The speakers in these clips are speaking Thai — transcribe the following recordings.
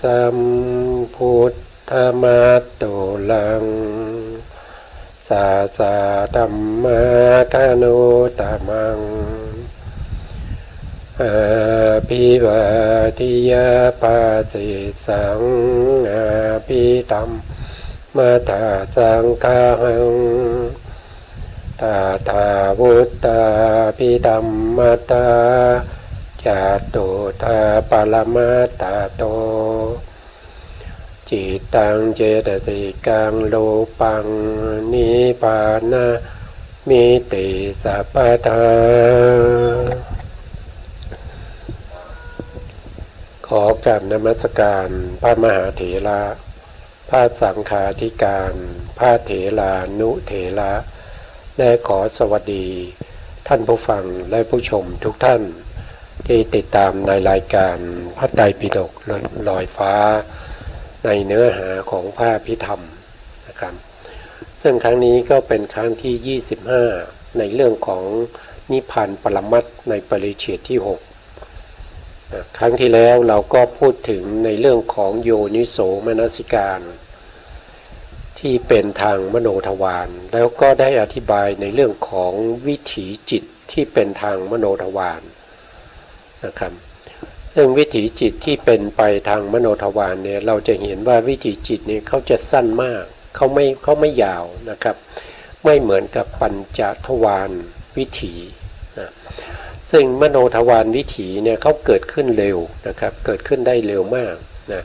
สัมพุทธมัตโตลังสาสาธัมมาทโนตมังอาภิวาทิยาปัสสิสังอาภิธัมมาทาสังฆังตาทาวุตตาภิธัมมัตตาจาตุทาปรมัตตโตจิตตังเจตสิกังโลปังนิพพานะมิติสัพพทาขอกราบนมัสการพระมหาเถระพระสังฆาธิการพระเถรานุเถระและขอสวัสดีท่านผู้ฟังและผู้ชมทุกท่านที่ติดตามในรายการพระไตรปิฎกลอยฟ้าในเนื้อหาของพระอภิธรรมนะครับซึ่งครั้งนี้ก็เป็นครั้งที่25ในเรื่องของนิพพานปรมัตถ์ในปริเฉดที่6ครั้งที่แล้วเราก็พูดถึงในเรื่องของโยนิโสมนสิการที่เป็นทางมโนทวารแล้วก็ได้อธิบายในเรื่องของวิถีจิตที่เป็นทางมโนทวารนะครับซึ่งวิถีจิตที่เป็นไปทางมโนทวารเนี่ยเราจะเห็นว่าวิถีจิตเนี่ยเขาจะสั้นมากเขาไม่ยาวนะครับไม่เหมือนกับปัญจทวารวิถีนะซึ่งมโนทวารวิถีเนี่ยเขาเกิดขึ้นเร็วนะครับเกิดขึ้นได้เร็วมากนะ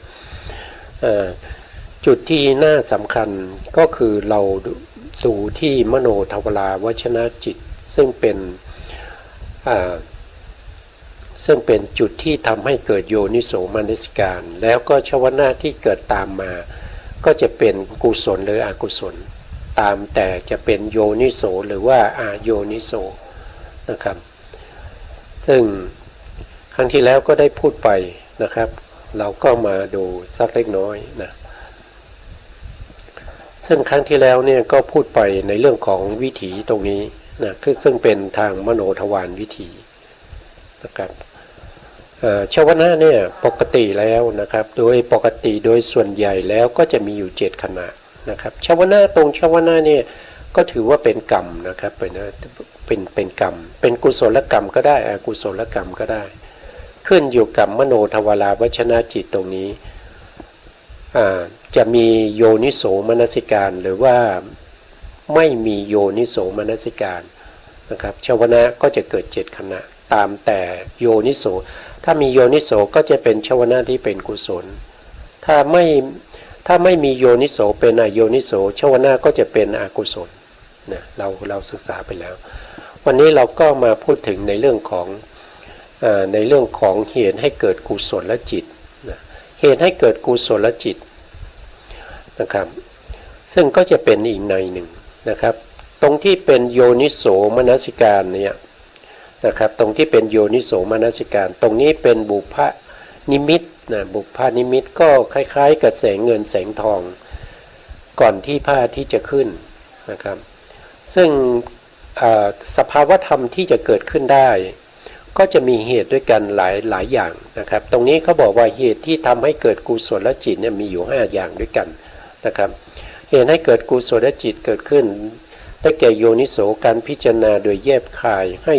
จุดที่น่าสำคัญก็คือเราดูที่มโนทวารวชนะจิตซึ่งเป็นจุดที่ทำให้เกิดโยนิโสมนสิการแล้วก็ชวนะที่เกิดตามมาก็จะเป็นกุศลหรืออกุศลตามแต่จะเป็นโยนิโสหรือว่าอโยนิโสนะครับซึ่งครั้งที่แล้วก็ได้พูดไปนะครับเราก็มาดูสักเล็กน้อยนะซึ่งครั้งที่แล้วเนี่ยก็พูดไปในเรื่องของวิถีตรงนี้นะคือซึ่งเป็นทางมโนทวารวิถีนะครับชวนะเนี่ยปกติแล้วนะครับโดยปกติโดยส่วนใหญ่แล้วก็จะมีอยู่7ขณะนะครับชวนะตรงชวนะเนี่ยก็ถือว่าเป็นกรรมนะครับเป็นกรรมเป็นกุศลกรรมก็ได้อกุศลกรรมก็ได้ขึ้นอยู่กับมโนทวารวชนะจิตตรงนี้จะมีโยนิโสมนสิการหรือว่าไม่มีโยนิโสมนสิการนะครับชวนะก็จะเกิด7ขณะตามแต่โยนิโสถ้ามีโยนิโสก็จะเป็นชวนะที่เป็นกุศลถ้าไม่มีโยนิโสเป็นอโยนิโสชวนะก็จะเป็นอกุศลนะเราศึกษาไปแล้ววันนี้เราก็มาพูดถึงในเรื่องของเหตุให้เกิดกุศลและจิตนะเหตุให้เกิดกุศลและจิตนะครับซึ่งก็จะเป็นอีกในหนึ่งนะครับตรงที่เป็นโยนิโสมนสิการเนี่ยนะครับตรงที่เป็นโยนิโสมนสิการตรงนี้เป็นบุพนิมิตนะบุพนิมิตก็คล้ายๆกับแสงเงินแสงทองก่อนที่พระอาทิตย์จะขึ้นนะครับซึ่งสภาวธรรมที่จะเกิดขึ้นได้ก็จะมีเหตุด้วยกันหลายอย่างนะครับตรงนี้เขาบอกว่าเหตุที่ทำให้เกิดกุศลจิตเนี่ยมีอยู่5อย่างด้วยกันนะครับเหตุให้เกิดกุศลจิตเกิดขึ้นได้แก่โยนิโสการพิจารณาโดยแยบคายให้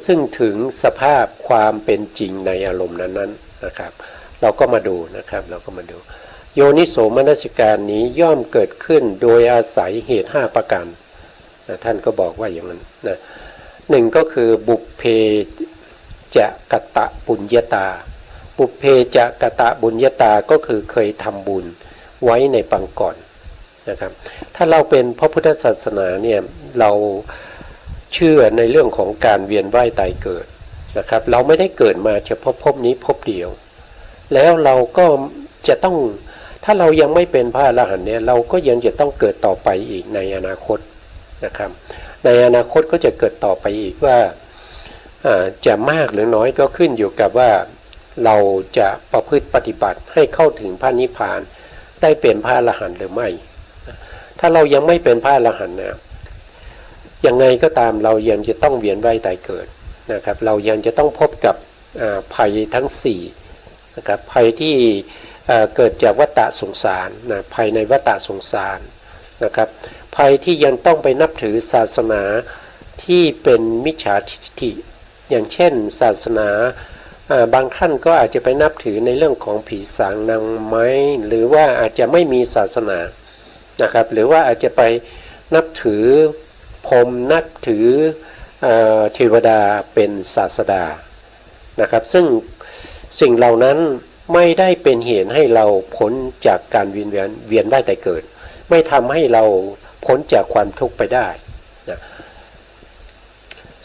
ซึ่งถึงสภาพความเป็นจริงในอารมณ์นั้นๆนะครับเราก็มาดูนะครับโยนิโสมนสิการนี้ย่อมเกิดขึ้นโดยอาศัยเหตุ5ประการนะท่านก็บอกว่าอย่างนั้นนะหนึ่งก็คือบุพเพจะกตะบุญญาตาบุพเพจะกตะบุญญาตาก็คือเคยทำบุญไว้ในปางก่อนนะครับถ้าเราเป็นพระพุทธศาสนาเนี่ยเราเชื่อในเรื่องของการเวียนว่ายตายเกิดนะครับเราไม่ได้เกิดมาเฉพาะภพนี้ภพเดียวแล้วเราก็จะต้องถ้าเรายังไม่เป็นพระอรหันต์เนี่ยเราก็ยังจะต้องเกิดต่อไปอีกในอนาคตนะครับในอนาคตก็จะเกิดต่อไปอีกว่าจะมากหรือน้อยก็ขึ้นอยู่กับว่าเราจะประพฤติปฏิบัติให้เข้าถึงพระนิพพานได้เป็นพระอรหันต์หรือไม่ถ้าเรายังไม่เป็นพระอรหันต์เนี่ยยังไงก็ตามเรายังจะต้องเวียนว่ายตายเกิดนะครับเรายังจะต้องพบกับ ภัยทั้ง4นะครับภัยที่เกิดจากวัฏสงสารนะภัยในวัฏสงสารนะครับภัยที่ยังต้องไปนับถือศาสนาที่เป็นมิจฉาทิฏฐิอย่างเช่นศาสนาบางท่านก็อาจจะไปนับถือในเรื่องของผีสางนางไม้หรือว่าอาจจะไม่มีศาสนานะครับหรือว่าอาจจะไปนับถือพรหมนับถือเทวดาเป็นศาสดานะครับซึ่งสิ่งเหล่านั้นไม่ได้เป็นเหตุให้เราพ้นจากการเวียนว่ายตายเกิดไม่ทำให้เราพ้นจากความทุกข์ไปได้นะ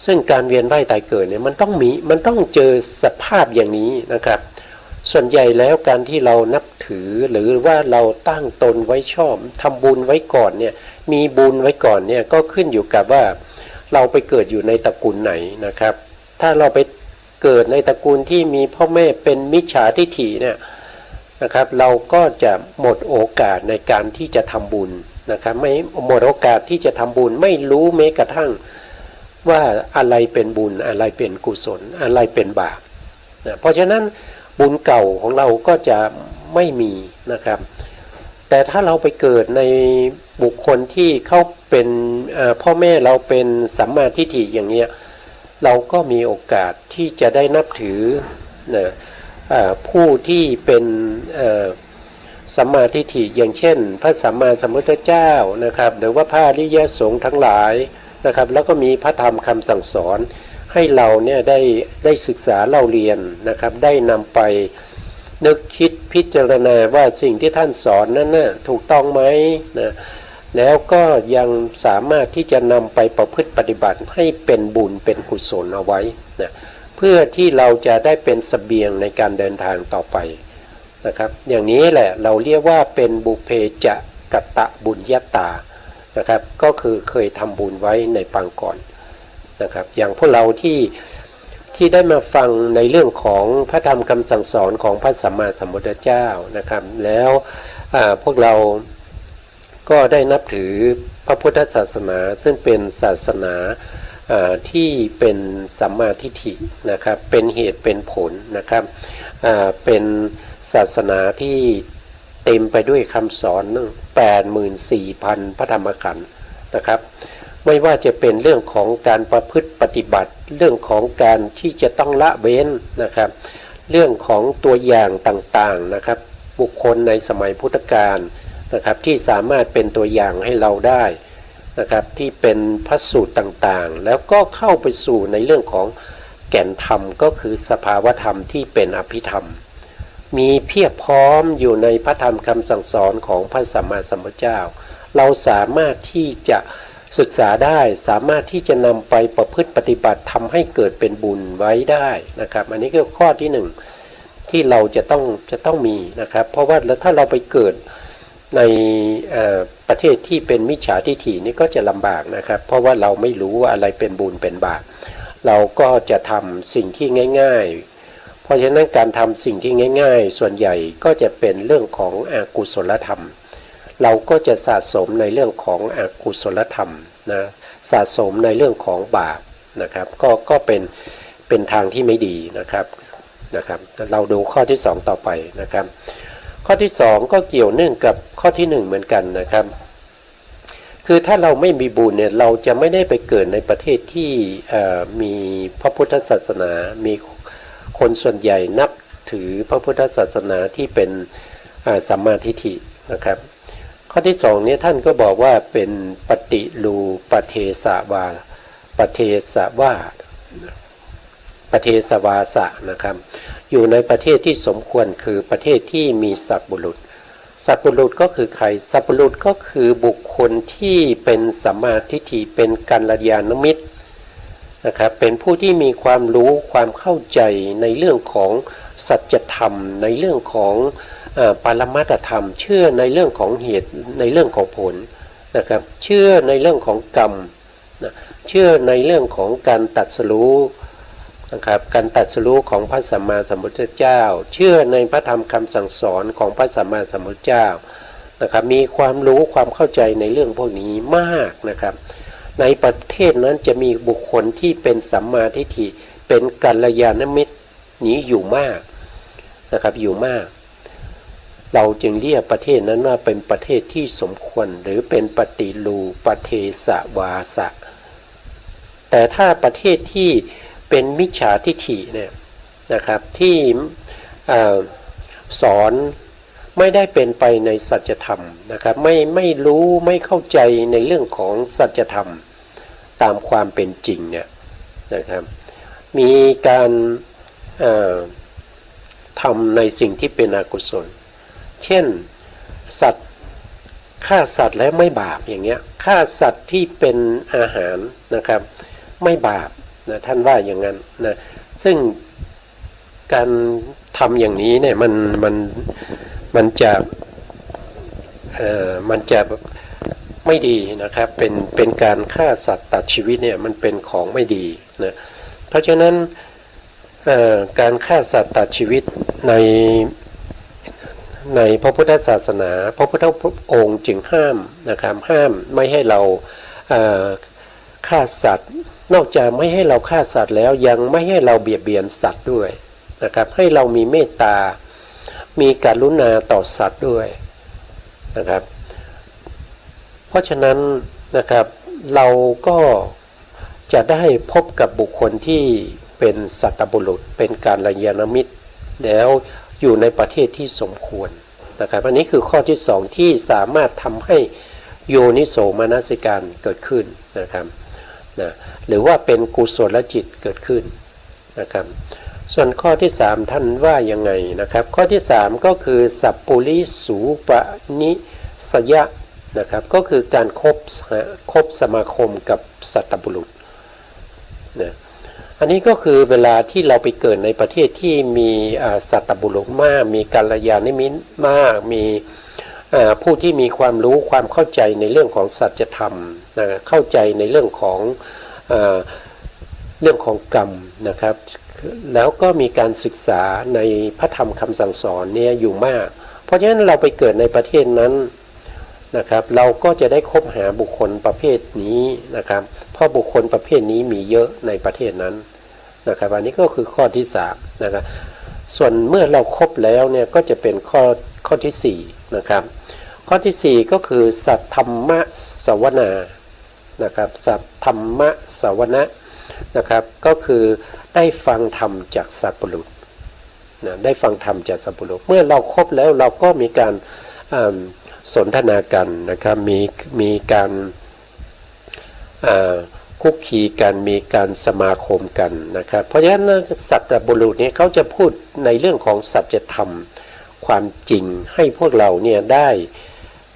ซึ่งการเวียนว่ายตายเกิดเนี่ยมันต้องเจอสภาพอย่างนี้นะครับส่วนใหญ่แล้วการที่เรานับถือหรือว่าเราตั้งตนไว้ชอบทำบุญไว้ก่อนเนี่ยมีบุญไว้ก่อนเนี่ยก็ขึ้นอยู่กับว่าเราไปเกิดอยู่ในตระกูลไหนนะครับถ้าเราไปเกิดในตระกูลที่มีพ่อแม่เป็นมิจฉาทิฏฐิเนี่ยนะครับเราก็จะหมดโอกาสในการที่จะทำบุญนะครับไม่หมดโอกาสที่จะทำบุญไม่รู้แม้กระทั่งว่าอะไรเป็นบุญอะไรเป็นกุศลอะไรเป็นบาปนะเพราะฉะนั้นบุญเก่าของเราก็จะไม่มีนะครับแต่ถ้าเราไปเกิดในบุคคลที่เขาเป็นพ่อแม่เราเป็นสัมมาทิฏฐิอย่างเนี้ยเราก็มีโอกาสที่จะได้นับถือนะผู้ที่เป็นสัมมาทิฏฐิอย่างเช่นพระสัมมาสัมพุทธเจ้านะครับหรือว่าพระอริยสงฆ์ทั้งหลายนะครับแล้วก็มีพระธรรมคำสั่งสอนให้เราเนี่ยได้ศึกษาเล่าเรียนนะครับได้นำไปนึกคิดพิจารณาว่าสิ่งที่ท่านสอนนั้นน่ะถูกต้องไหมนะแล้วก็ยังสามารถที่จะนำไปประพฤติปฏิบัติให้เป็นบุญเป็นกุศลเอาไว้นะเพื่อที่เราจะได้เป็นเสบียงในการเดินทางต่อไปนะครับอย่างนี้แหละเราเรียกว่าเป็นบุพเพจะกตะบุญญาตานะครับก็คือเคยทำบุญไว้ในปางก่อนนะครับอย่างพวกเราที่ได้มาฟังในเรื่องของพระธรรมคำสั่งสอนของพระสัมมาสัมพุทธเจ้านะครับแล้วพวกเราก็ได้นับถือพระพุทธศาสนาซึ่งเป็นศาสนาที่เป็นสัมมาทิฏฐินะครับเป็นเหตุเป็นผลนะครับเป็นศาสนาที่เต็มไปด้วยคำสอน 84,000 พระธรรมขันธ์นะครับไม่ว่าจะเป็นเรื่องของการประพฤติปฏิบัติเรื่องของการที่จะต้องละเว้นนะครับเรื่องของตัวอย่างต่างๆนะครับบุคคลในสมัยพุทธกาลนะครับที่สามารถเป็นตัวอย่างให้เราได้นะครับที่เป็นพระสูตรต่างๆแล้วก็เข้าไปสู่ในเรื่องของแก่นธรรมก็คือสภาวธรรมที่เป็นอภิธรรมมีเพียบพร้อมอยู่ในพระธรรมคำสั่งสอนของพระสัมมาสัมพุทธเจ้าเราสามารถที่จะศึกษาได้สามารถที่จะนำไปประพฤติปฏิบัติทำให้เกิดเป็นบุญไว้ได้นะครับอันนี้คือข้อที่1ที่เราจะต้องมีนะครับเพราะว่าถ้าเราไปเกิดในประเทศที่เป็นมิจฉาทิฏฐินี่ก็จะลำบากนะครับเพราะว่าเราไม่รู้ว่าอะไรเป็นบุญเป็นบาปเราก็จะทำสิ่งที่ง่ายๆเพราะฉะนั้นการทำสิ่งที่ง่ายๆส่วนใหญ่ก็จะเป็นเรื่องของอกุศลธรรมเราก็จะสะสมในเรื่องของอกุศลธรรมนะสะสมในเรื่องของบาปนะครับก็เป็นทางที่ไม่ดีนะครับเราดูข้อที่2ต่อไปนะครับข้อที่2ก็เกี่ยวเนื่องกับข้อที่1เหมือนกันนะครับคือถ้าเราไม่มีบุญเนี่ยเราจะไม่ได้ไปเกิดในประเทศที่มีพระพุทธศาสนามีคนส่วนใหญ่นับถือพระพุทธศาสนาที่เป็นสัมมาทิฏฐินะครับข้อที่2เนี่ยท่านก็บอกว่าเป็นปฏิรูปเทสวาปเทสวาปเทสวาสะนะครับอยู่ในประเทศที่สมควรคือประเทศที่มีสัตบุรุษสัตบุรุษก็คือใครสัตบุรุษก็คือบุคคลที่เป็นสัมมาทิฏฐิเป็นกัลยาณมิตรนะครับเป็นผู้ที่มีความรู้ความเข้าใจในเรื่องของสัจธรรมในเรื่องของปรมัตถธรรมเชื่อในเรื่องของเหตุในเรื่องของผลนะครับเชื่อในเรื่องของกรรมนะเชื่อในเรื่องของการตรัสรู้นะครับการตรัสรู้ของพระสัมมาสัมพุทธเจ้าเชื่อในพระธรรมคำสั่งสอนของพระสัมมาสัมพุทธเจ้านะครับมีความรู้ความเข้าใจในเรื่องพวกนี้มากนะครับในประเทศนั้นจะมีบุคคลที่เป็นสัมมาทิฏฐิเป็นกัลยาณมิตร นี้อยู่มากนะครับอยู่มากเราจึงเรียกประเทศนั้นว่าเป็นประเทศที่สมควรหรือเป็นปฏิรูปเทศวาสะแต่ถ้าประเทศที่เป็นมิจฉาทิฐิเนี่ยนะครับที่สอนไม่ได้เป็นไปในสัจธรรมนะครับไม่รู้ไม่เข้าใจในเรื่องของสัจธรรมตามความเป็นจริงเนี่ยนะครับมีการทำในสิ่งที่เป็นอกุศลเช่นสัตว์ฆ่าสัตว์แล้วไม่บาปอย่างเงี้ยฆ่าสัตว์ที่เป็นอาหารนะครับไม่บาปนะท่านว่าอย่างนั้นนะซึ่งการทำอย่างนี้เนี่ยมันจะไม่ดีนะครับเป็นการฆ่าสัตว์ตัดชีวิตเนี่ยมันเป็นของไม่ดีนะเพราะฉะนั้นการฆ่าสัตว์ตัดชีวิตในพระพุทธศาสนาพระพุทธองค์จึงห้ามนะครับห้ามไม่ให้เราฆ่าสัตว์นอกจากไม่ให้เราฆ่าสัตว์แล้วยังไม่ให้เราเบียดเบียนสัตว์ด้วยนะครับให้เรามีเมตตามีกรุณาต่อสัตว์ด้วยนะครับเพราะฉะนั้นนะครับเราก็จะได้พบกับบุคคลที่เป็นสัตบุรุษเป็นกัลยาณมิตรแล้วอยู่ในประเทศที่สมควรนะครับอันนี้คือข้อที่สองที่สามารถทำให้โยนิโสมนสิการเกิดขึ้นนะครับนะหรือว่าเป็นกุศลจิตเกิดขึ้นนะครับส่วนข้อที่3ท่านว่ายังไงนะครับข้อที่3ก็คือสัพปุริสูปนิสยะนะครับก็คือการคบสมาคมกับสัตบุรุษนะอันนี้ก็คือเวลาที่เราไปเกิดในประเทศที่มีสัตบุรุษมากมีกัลยาณมิตรมากมีผู้ที่มีความรู้ความเข้าใจในเรื่องของสัจธรรมเข้าใจในเรื่องของกรรมนะครับแล้วก็มีการศึกษาในพระธรรมคำสั่งสอนเนี่ยอยู่มากเพราะฉะนั้นเราไปเกิดในประเทศนั้นนะครับเราก็จะได้คบหาบุคคลประเภทนี้นะครับเพราะบุคคลประเภทนี้มีเยอะในประเทศนั้นนะครับอันนี้ก็คือข้อที่3นะครับส่วนเมื่อเราครบแล้วเนี่ยก็จะเป็นข้อที่4นะครับข้อที่4ก็คือสัทธรรมสวนานะครับสัทธรรมสวนะนะครับก็คือได้ฟังธรรมจากสัตบุรุษนะได้ฟังธรรมจากสัตบุรุษเมื่อเราครบแล้วเราก็มีการสนทนากันนะครับมีการคุกคีกันมีการสมาคมกันนะครับเพราะฉะนั้นสัตบุรุษเนี่ยเขาจะพูดในเรื่องของสัจธรรมความจริงให้พวกเราเนี่ย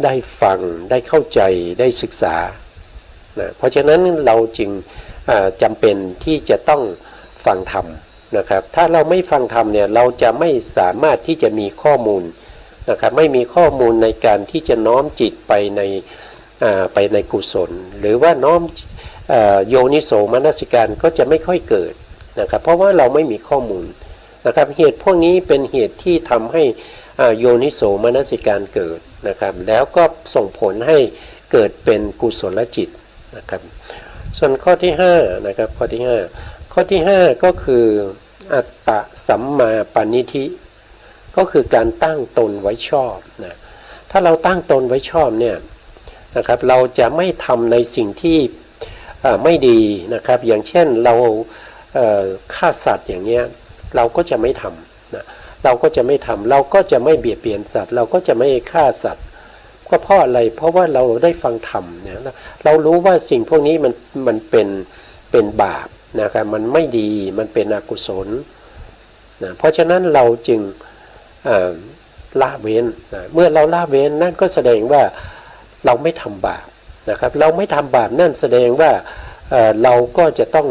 ได้ฟังได้เข้าใจได้ศึกษานะเพราะฉะนั้นเราจึงจำเป็นที่จะต้องฟังธรรมนะครับถ้าเราไม่ฟังธรรมเนี่ยเราจะไม่สามารถที่จะมีข้อมูลนะครับไม่มีข้อมูลในการที่จะน้อมจิตไปในกุศลหรือว่าน้อมโยนิโสมนสิการก็จะไม่ค่อยเกิดนะครับเพราะว่าเราไม่มีข้อมูลนะครับเหตุพวกนี้เป็นเหตุที่ทำให้โยนิโสมนสิการเกิดนะครับแล้วก็ส่งผลให้เกิดเป็นกุศลจิตนะครับส่วนข้อที่5นะครับข้อที่5ก็คืออัตตสัมมาปณิธิก็คือการตั้งตนไว้ชอบนะถ้าเราตั้งตนไว้ชอบเนี่ยนะครับเราจะไม่ทำในสิ่งที่ไม่ดีนะครับอย่างเช่นเราฆ่าสัตว์อย่างเงี้ยเราก็จะไม่ทำนะเราก็จะไม่ทำเราก็จะไม่เบียดเบียนสัตว์เราก็จะไม่ฆ่าสัตว์ก็เพราะอะไรเพราะว่าเราได้ฟังธรรมเนี่ยเรารู้ว่าสิ่งพวกนี้มันเป็นบาปนะครับมันไม่ดีมันเป็นอกุศลนะเพราะฉะนั้นเราจึงละเว้นนะเมื่อเราละเว้นนั่นก็แสดงว่าเราไม่ทำบาปนะครับเราไม่ทำบาปนั่นแสดงว่าเราก็จะต้อง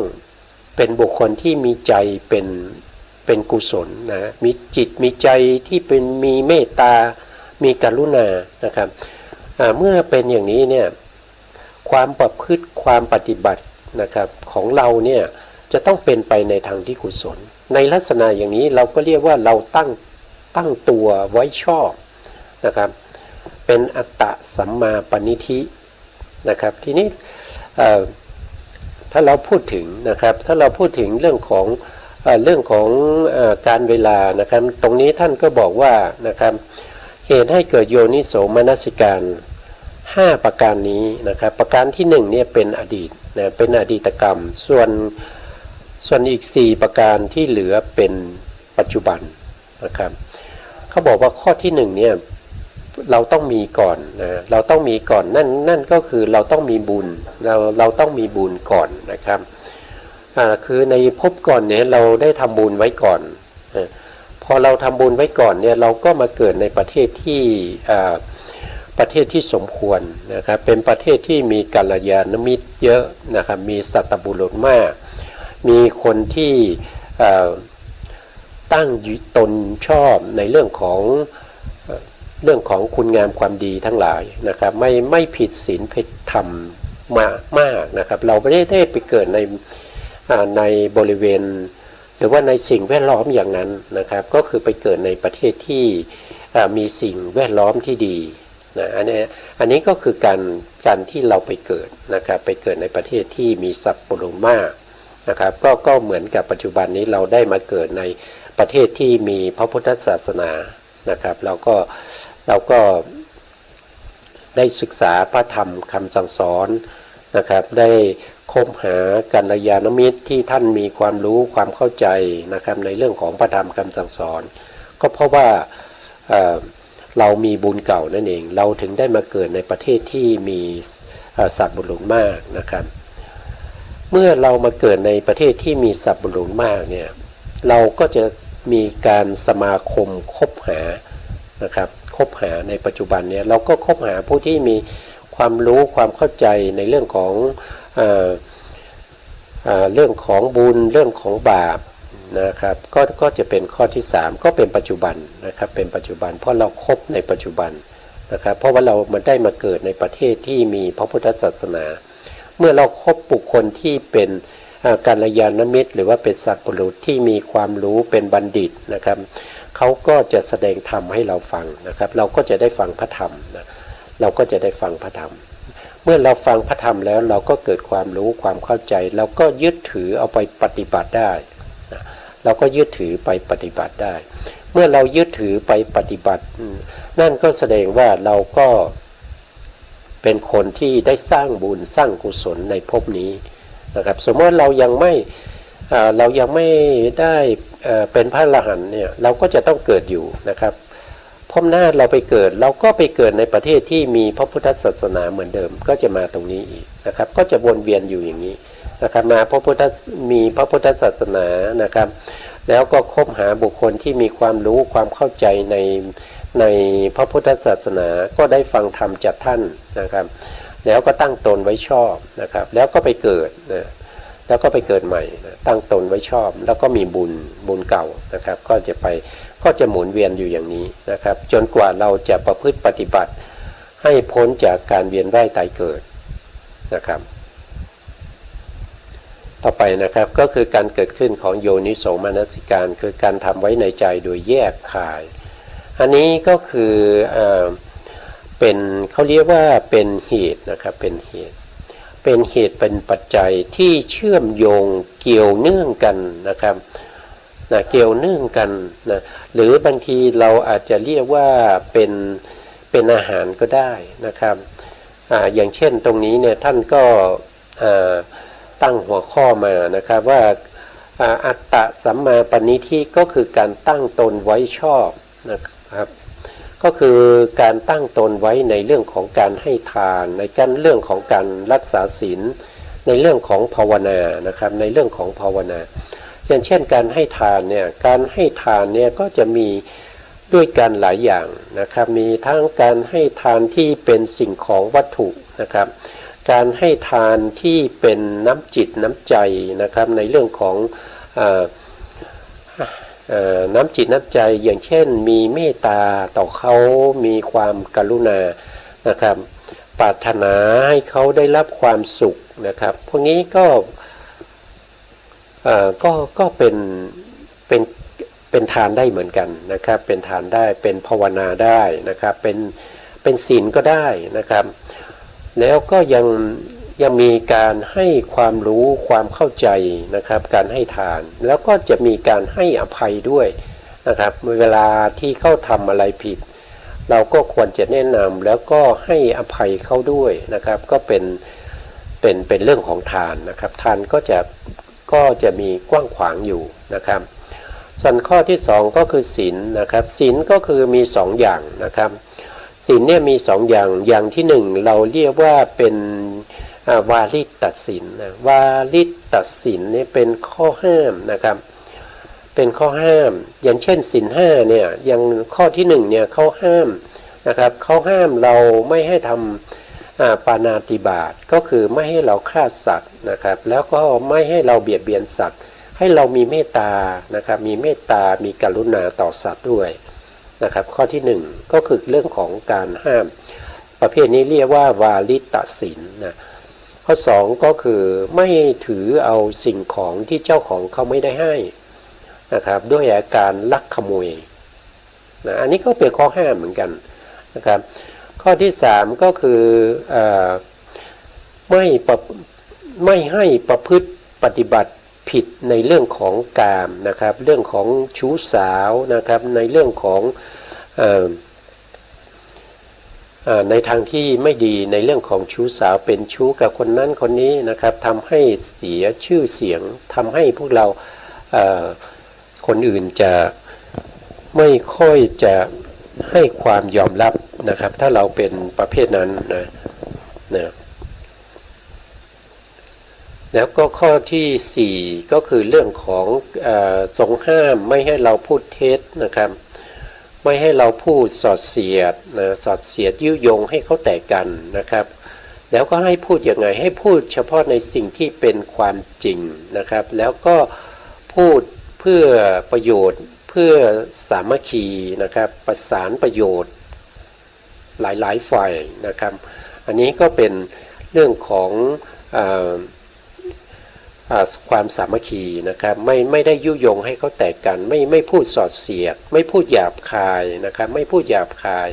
เป็นบุคคลที่มีใจเป็นกุศลนะมีจิตมีใจที่มีเมตตามีกรุณานะครับเมื่อเป็นอย่างนี้เนี่ยความประพฤติความปฏิบัตินะครับของเราเนี่ยจะต้องเป็นไปในทางที่กุศลในลักษณะอย่างนี้เราก็เรียกว่าเราตั้งตัวไว้ชอบนะครับเป็นอัตตสัมมาปณิธินะครับทีนี้ถ้าเราพูดถึงนะครับถ้าเราพูดถึงเรื่องของ เรื่องของการเวลานะครับตรงนี้ท่านก็บอกว่านะครับเหตุให้เกิดโยนิโสมนสิการ5ประการนี้นะครับประการที่1เนี่ยเป็นอดีตนะเป็นอดีตกรรมส่วนอีก4ประการที่เหลือเป็นปัจจุบันนะครับเขาบอกว่าข้อที่1เนี่ยเราต้องมีก่อนนะเราต้องมีก่อนนั่นก็คือเราต้องมีบุญเราต้องมีบุญก่อนนะครับคือในภพก่อนเนี่ยเราได้ทำบุญไว้ก่อนพอเราทำบุญไว้ก่อนเนี่ยเราก็มาเกิดในประเทศที่สมควรนะครับเป็นประเทศที่มีกัลยาณมิตรเยอะนะครับมีสัตบุรุษมากมีคนที่ตั้งตนชอบในเรื่องของคุณงามความดีทั้งหลายนะครับไม่ผิดศีลผิดธรรมมากนะครับเราไม่ได้ไปเกิดในบริเวณหรือว่าในสิ่งแวดล้อมอย่างนั้นนะครับก็คือไปเกิดในประเทศที่มีสิ่งแวดล้อมที่ดีนะอันนี้ก็คือการที่เราไปเกิดนะครับไปเกิดในประเทศที่มีสัตว์ปรุงมากนะครับก็เหมือนกับปัจจุบันนี้เราได้มาเกิดในประเทศที่มีพระพุทธศาสนานะครับเราก็ได้ศึกษาพระธรรมคำสั่งสอนนะครับได้คบหากัลยาณมิตรที่ท่านมีความรู้ความเข้าใจนะครับในเรื่องของพระธรรมคำสั่งสอนก็เพราะว่าเรามีบุญเก่านั่นเองเราถึงได้มาเกิดในประเทศที่มีสัตว์บุรุษมากนะครับเมื่อเรามาเกิดในประเทศที่มีสัตว์บุรุษมากเนี่ยเราก็จะมีการสมาคมคบหานะครับคบหาในปัจจุบันเนี่ยเราก็คบหาผู้ที่มีความรู้ความเข้าใจในเรื่องของบุญเรื่องของบาปนะครับก็จะเป็นข้อที่3ก็เป็นปัจจุบันนะครับเป็นปัจจุบันเพราะเราคบในปัจจุบันนะครับเพราะว่าเรามันได้มาเกิดในประเทศที่มีพระพุทธศาสนาเมื่อเราคบบุคคลที่เป็นกัลยาณมิตรหรือว่าเป็นสัตว์บุรุษที่มีความรู้เป็นบัณฑิตนะครับเขาก็จะแสดงธรรมให้เราฟังนะครับเราก็จะได้ฟังพระธรรมนะเราก็จะได้ฟังพระธรรมเมื่อเราฟังพระธรรมแล้วเราก็เกิดความรู้ความเข้าใจเราก็ยึดถือเอาไปปฏิบัติได้นะเราก็ยึดถือไปปฏิบัติได้เมื่อเรายึดถือไปปฏิบัตินั่นก็แสดงว่าเราก็เป็นคนที่ได้สร้างบุญสร้างกุศลในภพนี้นะครับสมมติเรายังไม่ได้เป็นพระอรหันต์เนี่ยเราก็จะต้องเกิดอยู่นะครับพบหน้าเราไปเกิดเราก็ไปเกิดในประเทศที่มีพระพุทธศาสนาเหมือนเดิมก็จะมาตรงนี้อีกนะครับก็จะวนเวียนอยู่อย่างนี้นะครับมามีพระพุทธศาสนานะครับแล้วก็คบหาบุคคลที่มีความรู้ความเข้าใจในพระพุทธศาสนาก็ได้ฟังธรรมจากท่านนะครับแล้วก็ตั้งตนไว้ชอบนะครับแล้วก็ไปเกิดนะแล้วก็ไปเกิดใหม่นะตั้งตนไว้ชอบแล้วก็มีบุญเก่านะครับก็จะหมุนเวียนอยู่อย่างนี้นะครับจนกว่าเราจะประพฤติปฏิบัติให้พ้นจากการเวียนว่ายตายเกิดนะครับต่อไปนะครับก็คือการเกิดขึ้นของโยนิโสมนสิการคือการทำไว้ในใจโดยแยกคายอันนี้ก็คือเป็นเขาเรียกว่าเป็นเหตุนะครับเป็นเหตุเป็นปัจจัยที่เชื่อมโยงเกี่ยวเนื่องกันนะครับเกี่ยวเนื่องกันนะหรือบางทีเราอาจจะเรียกว่าเป็นอาหารก็ได้นะครับอย่างเช่นตรงนี้เนี่ยท่านก็ตั้งหัวข้อมานะครับว่าอัตตะสัมมาปณิธิก็คือการตั้งตนไว้ชอบนะครับก็คือการตั้งตนไว้ในเรื่องของการให้ทานในเรื่องของการรักษาศีลในเรื่องของภาวนานะครับในเรื่องของภาวนาเช่นการให้ทานเนี่ยก็จะมีด้วยกันหลายอย่างนะครับมีทั้งการให้ทานที่เป็นสิ่งของวัตถุนะครับการให้ทานที่เป็นน้ำจิตน้ำใจนะครับในเรื่องของน้ำจิตน้ำใจอย่างเช่นมีเมตตาต่อเขามีความกรุณานะครับปรารถนาให้เขาได้รับความสุขนะครับพวกนี้ก็เป็นทานได้เหมือนกันนะครับเป็นทานได้เป็นภาวนาได้นะครับเป็นศีลก็ได้นะครับแล้วก็ ยังมีการให้ความรู้ความเข้าใจนะครับการให้ทานแล้วก็จะมีการให้อภัยด้วยนะครับเวลาที่เขาทำอะไรผิดเราก็ควรจะแนะนำแล้วก็ให้อภัยเขาด้วยนะครับก็เป็นเรื่องของทานนะครับทานก็จะมีกว้างขวางอยู่นะครับส่วนข้อที่2ก็คือศีลนะครับศีลก็คือมี2อย่างนะครับศีลเนี่ยมี2อย่างอย่างที่1เราเรียกว่าเป็นวาลิตศีลนะวาลิตศีลเนี่ยเป็นข้อห้ามนะครับเป็นข้อห้ามอย่างเช่นศีล5เนี่ยอย่างข้อที่1เนี่ยเขาห้ามนะครับเขาห้ามเราไม่ให้ทำปาณาติบาตก็คือไม่ให้เราฆ่าสัตว์นะครับแล้วก็ไม่ให้เราเบียดเบียนสัตว์ให้เรามีเมตตานะครับมีเมตตามีกรุณาต่อสัตว์ด้วยนะครับข้อที่1ก็คือเรื่องของการห้ามประเภทนี้เรียกว่าวาลิตศีลนะข้อ2ก็คือไม่ถือเอาสิ่งของที่เจ้าของเขาไม่ได้ให้นะครับด้วยอาการลักขโมยนะอันนี้ก็เป็นข้อห้ามเหมือนกันนะครับข้อที่3ก็คือไม่ให้ประพฤติปฏิบัติผิดในเรื่องของกามนะครับเรื่องของชู้สาวนะครับในเรื่องของในทางที่ไม่ดีในเรื่องของชู้สาวเป็นชู้กับคนนั้นคนนี้นะครับทำให้เสียชื่อเสียงทำให้พวกเราคนอื่นจะไม่ค่อยจะให้ความยอมรับนะครับถ้าเราเป็นประเภทนั้นนะแล้วก็ข้อที่4ก็คือเรื่องของทรงห้ามไม่ให้เราพูดเท็จนะครับไม่ให้เราพูดสอดเสียดนะสอดเสียดยุยงให้เขาแตกกันนะครับแล้วก็ให้พูดยังไงให้พูดเฉพาะในสิ่งที่เป็นความจริงนะครับแล้วก็พูดเพื่อประโยชน์เพื่อสามัคคีนะครับประสานประโยชน์หลายๆฝ่ายนะครับอันนี้ก็เป็นเรื่องของความสามัคคีนะครับไม่ได้ยุยงให้เขาแตกกันไม่พูดสอดเสียดไม่พูดหยาบคายนะครับไม่พูดหยาบคาย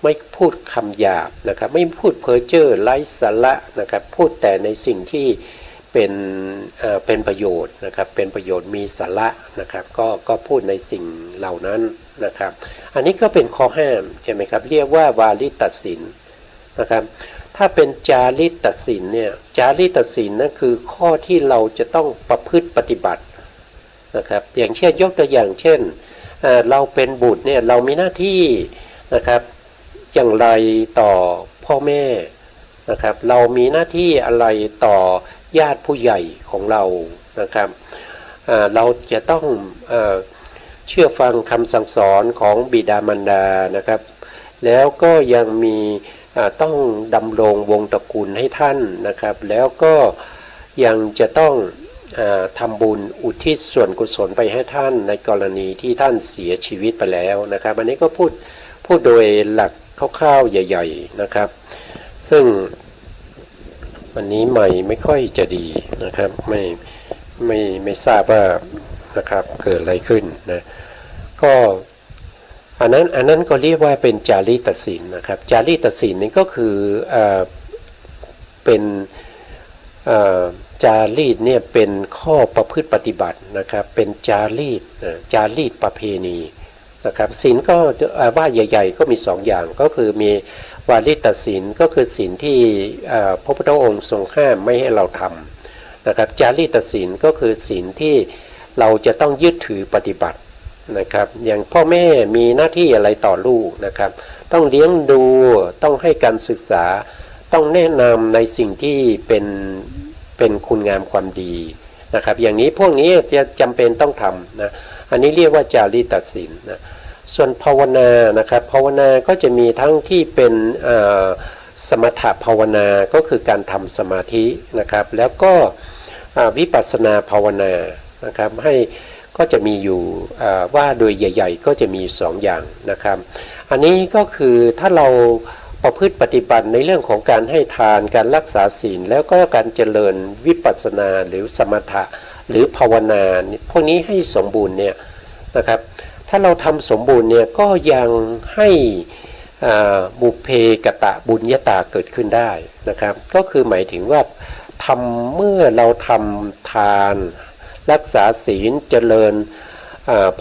ไม่พูดคำหยาบนะครับไม่พูดเพ้อเจ้อไร้สาระนะครับพูดแต่ในสิ่งที่เป็นประโยชน์นะครับเป็นประโยชน์มีสาระนะครับก็พูดในสิ่งเหล่านั้นนะครับอันนี้ก็เป็นข้อห้ามใช่ไหมครับเรียกว่าวาลิตศีลนะครับถ้าเป็นจาริตศีลเนี่ยจาริตศีลนั่นคือข้อที่เราจะต้องประพฤติปฏิบัตินะครับอย่างเช่นยกตัวอย่างเช่นเราเป็นบุตรเนี่ยเรามีหน้าที่นะครับอย่างไรต่อพ่อแม่นะครับเรามีหน้าที่อะไรต่อญาติผู้ใหญ่ของเรานะครับเราจะต้องเชื่อฟังคำสั่งสอนของบิดามารดานะครับแล้วก็ยังมีต้องดำรงวงตระกูลให้ท่านนะครับแล้วก็ยังจะต้องทำบุญอุทิศส่วนกุศลไปให้ท่านในกรณีที่ท่านเสียชีวิตไปแล้วนะครับอันนี้ก็พูดโดยหลักคร่าวๆใหญ่ๆนะครับซึ่งวันนี้ใหม่ไม่ค่อยจะดีนะครับไม่ทราบว่านะครับเกิดอะไรขึ้นนะก็อันนั้นก็เรียกว่าเป็นจาริตศีลนะครับจาริตศีลนี่ก็คือเป็นจารีตเนี่ยเป็นข้อประพฤติปฏิบัตินะครับเป็นจารีตประเพณีนะครับศีลก็ว่าใหญ่ๆก็มี2อย่างก็คือมีวาลิตศีลก็คือศีลที่พระพุทธองค์ทรงห้ามไม่ให้เราทำนะครับจารีตศีลก็คือศีลที่เราจะต้องยึดถือปฏิบัตินะครับอย่างพ่อแม่มีหน้าที่อะไรต่อลูกนะครับต้องเลี้ยงดูต้องให้การศึกษาต้องแนะนำในสิ่งที่เป็นคุณงามความดีนะครับอย่างนี้พวกนี้จะจำเป็นต้องทำนะอันนี้เรียกว่าจารีตศีลนะส่วนภาวนานะครับภาวนาก็จะมีทั้งที่เป็นสมถภาวนาก็คือการทำสมาธินะครับแล้วก็วิปัสสนาภาวนานะครับก็จะมีอยู่ว่าโดยใหญ่ๆก็จะมี2อย่างนะครับอันนี้ก็คือถ้าเราประพฤติปฏิบัติในเรื่องของการให้ทานการรักษาศีลแล้วก็การเจริญวิปัสสนาหรือสมถะหรือภาวนาพวกนี้ให้สมบูรณ์เนี่ยนะครับถ้าเราทำสมบูรณ์เนี่ยก็ยังให้ บุพเพกตะบุญญาตาเกิดขึ้นได้นะครับก็คือหมายถึงว่าเมื่อเราทำทานรักษาศีลเจริญ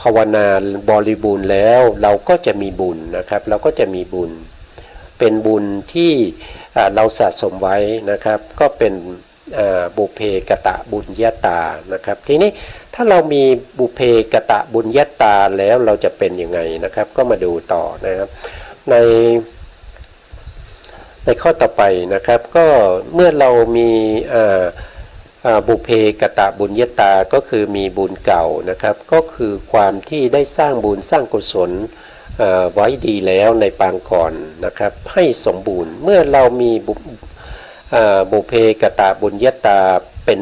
ภาวนาบริบูรณ์แล้วเราก็จะมีบุญนะครับเราก็จะมีบุญเป็นบุญที่เราสะสมไว้นะครับก็เป็นบุพเพกตะบุญญาตานะครับทีนี้ถ้าเรามีบุพเพกตะบุญญาตาแล้วเราจะเป็นยังไงนะครับก็มาดูต่อนะครับในข้อต่อไปนะครับก็เมื่อเรามีบุพเพกตะบุญญาตาก็คือมีบุญเก่านะครับก็คือความที่ได้สร้างบุญสร้างกุศลไว้ดีแล้วในปางก่อนนะครับให้สมบูรณ์เมื่อเรามีบุพเพกตะบุญญาตาเป็น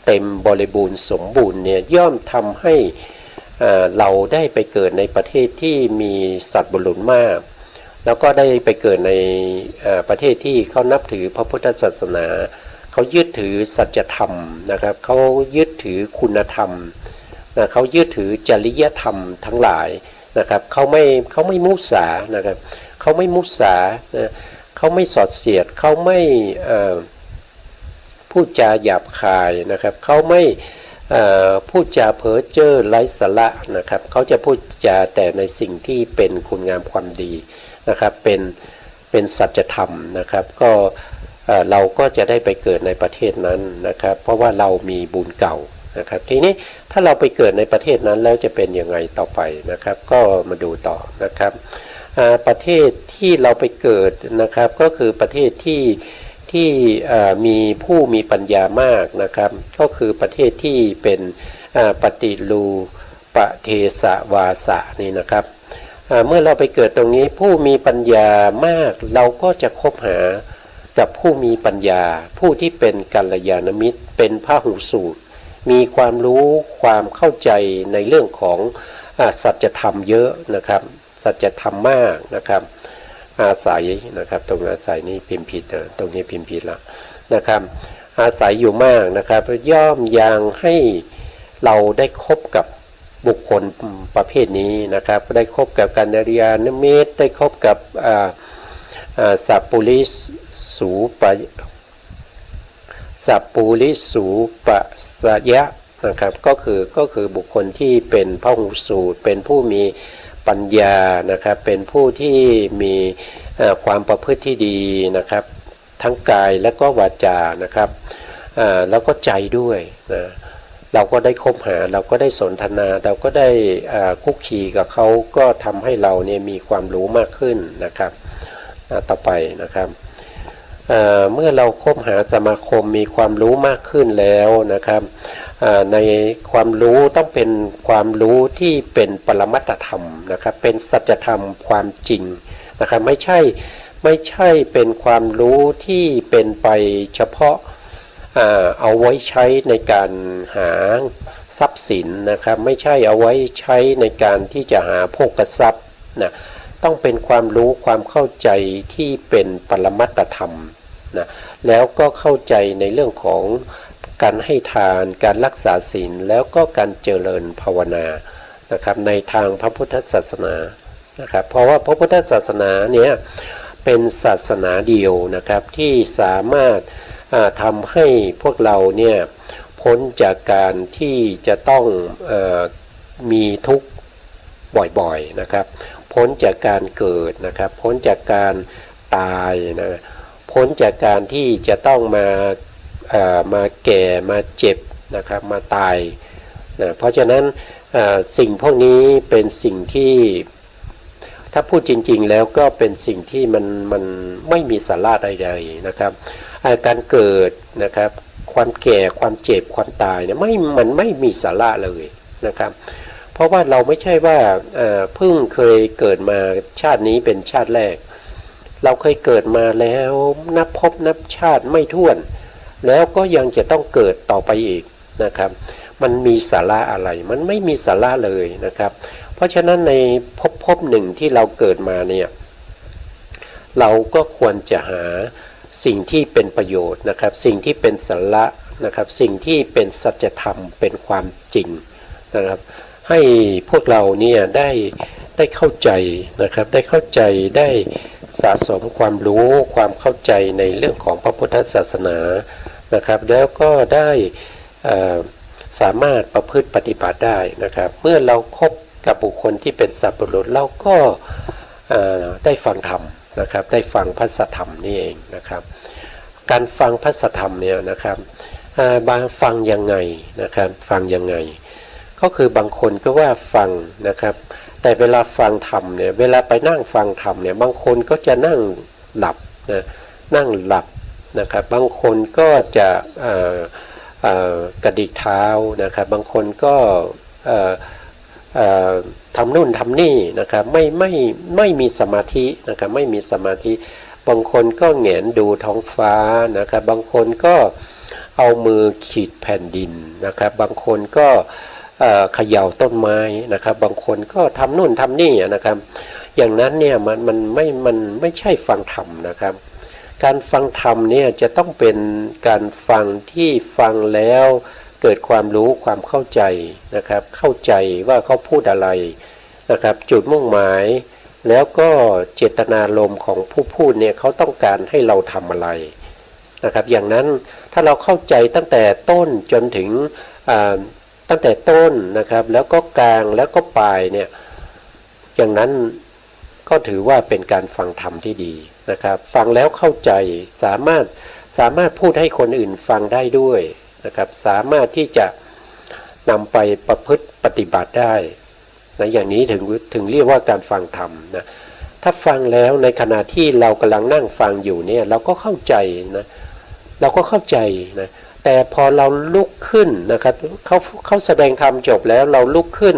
เต็มบริบูรณ์สมบูรณ์เนี่ยย่อมทำให้เราได้ไปเกิดในประเทศที่มีสัตว์บุรุษมากแล้วก็ได้ไปเกิดในประเทศที่เขานับถือพระพุทธศาสนาเขายึดถือสัจธรรมนะครับเขายึดถือคุณธรรมนะเขายึดถือจริยธรรมทั้งหลายนะครับเขาไม่มุสานะครับเขาไม่มุสาเขาไม่สอดเสียดเขาไม่พูดจาหยาบคายนะครับเขาไม่พูดจาเพ้อเจ้อไร้สาระนะครับเขาจะพูดจาแต่ในสิ่งที่เป็นคุณงามความดีนะครับเป็นสัจธรรมนะครับก็เราก็จะได้ไปเกิดในประเทศนั้นนะครับเพราะว่าเรามีบุญเก่านะครับทีนี้ถ้าเราไปเกิดในประเทศนั้นแล้วจะเป็นยังไงต่อไปนะครับก็มาดูต่อนะครับประเทศที่เราไปเกิดนะครับก็คือประเทศที่มีผู้มีปัญญามากนะครับก็คือประเทศที่เป็นปฏิรูปเทสวาสะนี่นะครับเมื่อเราไปเกิดตรงนี้ผู้มีปัญญามากเราก็จะคบหากับผู้มีปัญญาผู้ที่เป็นกัลยาณมิตรเป็นพหูสูตรมีความรู้ความเข้าใจในเรื่องของสัจธรรมเยอะนะครับสัจธรรมมากนะครับอาศัยนะครับตรงอาศัยนี่พิมพ์ผิดตรงนี้พิมพ์ผิดแล้วนะครับอาศัยอยู่มากนะครับย่อมยังให้เราได้คบกับบุคคลประเภทนี้นะครับได้คบกับกัลยาณมิตรได้คบกับสัพปุริสูปสยะนะครับก็คือบุคคลที่เป็นพหูสูตรเป็นผู้มีปัญญานะครับเป็นผู้ที่มีความประพฤติที่ดีนะครับทั้งกายและก็วาจานะครับแล้วก็ใจด้วยนะเราก็ได้คบหาเราก็ได้สนทนาเราก็ได้คุกคีกับเขาก็ทำให้เราเนี่ยมีความรู้มากขึ้นนะครับต่อไปนะครับเมื่อเราคบหาสมาคมมีความรู้มากขึ้นแล้วนะครับในความรู้ต้องเป็นความรู้ที่เป็นปรมัตถธรรมนะครับเป็นสัจธรรมความจริงนะครับไม่ใช่เป็นความรู้ที่เป็นไปเฉพาะเอาไว้ใช้ในการหาทรัพย์สินนะครับไม่ใช่เอาไว้ใช้ในการที่จะหาโภคทรัพย์นะต้องเป็นความรู้ความเข้าใจที่เป็นปรมัตถธรรมนะแล้วก็เข้าใจในเรื่องของการให้ทานการรักษาศีลแล้วก็การเจริญภาวนานะครับในทางพระพุทธศาสนานะครับเพราะว่าพระพุทธศาสนาเนี่ยเป็นศาสนาเดียวนะครับที่สามารถทำให้พวกเราเนี่ยพ้นจากการที่จะต้องมีทุกข์บ่อยๆนะครับพ้นจากการเกิดนะครับพ้นจากการตายนะพ้นจากการที่จะต้องมาแก่มาเจ็บนะครับมาตายนะเพราะฉะนั้นสิ่งพวกนี้เป็นสิ่งที่ถ้าพูดจริงๆแล้วก็เป็นสิ่งที่มันไม่มีสาระใดๆนะครับการเกิดนะครับความแก่ความเจ็บความตายเนี่ยมันไม่มีสาระเลยนะครับเพราะว่าเราไม่ใช่ว่าเพิ่งเคยเกิดมาชาตินี้เป็นชาติแรกเราเคยเกิดมาแล้วนับพบนับชาติไม่ถ้วนแล้วก็ยังจะต้องเกิดต่อไปอีกนะครับมันมีสาระอะไรมันไม่มีสาระเลยนะครับเพราะฉะนั้นในภพหนึ่งที่เราเกิดมาเนี่ยเราก็ควรจะหาสิ่งที่เป็นประโยชน์นะครับสิ่งที่เป็นสาระนะครับสิ่งที่เป็นสัจธรรมเป็นความจริงนะครับให้พวกเราเนี่ย ได้เข้าใจนะครับได้เข้าใจได้สะสมความรู้ความเข้าใจในเรื่องของพระพุทธศาสนานะครับแล้วก็ได้สามารถประพฤติปฏิบัติได้นะครับเมื่อเราคบกับบุคคลที่เป็นสัพพุรุษเราก็ได้ฟังธรรมนะครับได้ฟังพระสัทธรรมนี่เองนะครับการฟังพระสัทธรรมเนี่ยนะครับบางฟังยังไงนะครับฟังยังไงก็คือบางคนก็ว่าฟังนะครับแต่เวลาฟังธรรมเนี่ยเวลาไปนั่งฟังธรรมเนี่ยบางคนก็จะนั่งหลับนะนั่งหลับนะครับบางคนก็จะกระดิกเท้านะครับบางคนก็ทำนู่นทำนี่นะครับไม่มีสมาธินะครับไม่มีสมาธิบางคนก็แหงนดูท้องฟ้านะครับบางคนก็เอามือขีดแผ่นดินนะครับบางคนก็เขย่าต้นไม้นะครับบางคนก็ทำนู่นทำนี่นะครับอย่างนั้นเนี่ยมันไม่ใช่ฟังธรรมนะครับการฟังธรรมเนี่ยจะต้องเป็นการฟังที่ฟังแล้วเกิดความรู้ความเข้าใจนะครับเข้าใจว่าเขาพูดอะไรนะครับจุดมุ่งหมายแล้วก็เจตนารมณ์ของผู้พูดเนี่ยเขาต้องการให้เราทำอะไรนะครับอย่างนั้นถ้าเราเข้าใจตั้งแต่ต้นจนถึงตั้งแต่ต้นนะครับแล้วก็กลางแล้วก็ปลายเนี่ยอย่างนั้นก็ถือว่าเป็นการฟังธรรมที่ดีนะครับฟังแล้วเข้าใจสามารถพูดให้คนอื่นฟังได้ด้วยนะครับสามารถที่จะนำไปประพฤติปฏิบัติได้นะอย่างนี้ถึงเรียกว่าการฟังธรรมนะถ้าฟังแล้วในขณะที่เรากำลังนั่งฟังอยู่เนี่ยเราก็เข้าใจนะเราก็เข้าใจนะแต่พอเราลุกขึ้นนะครับเขาแสดงธรรมจบแล้วเราลุกขึ้น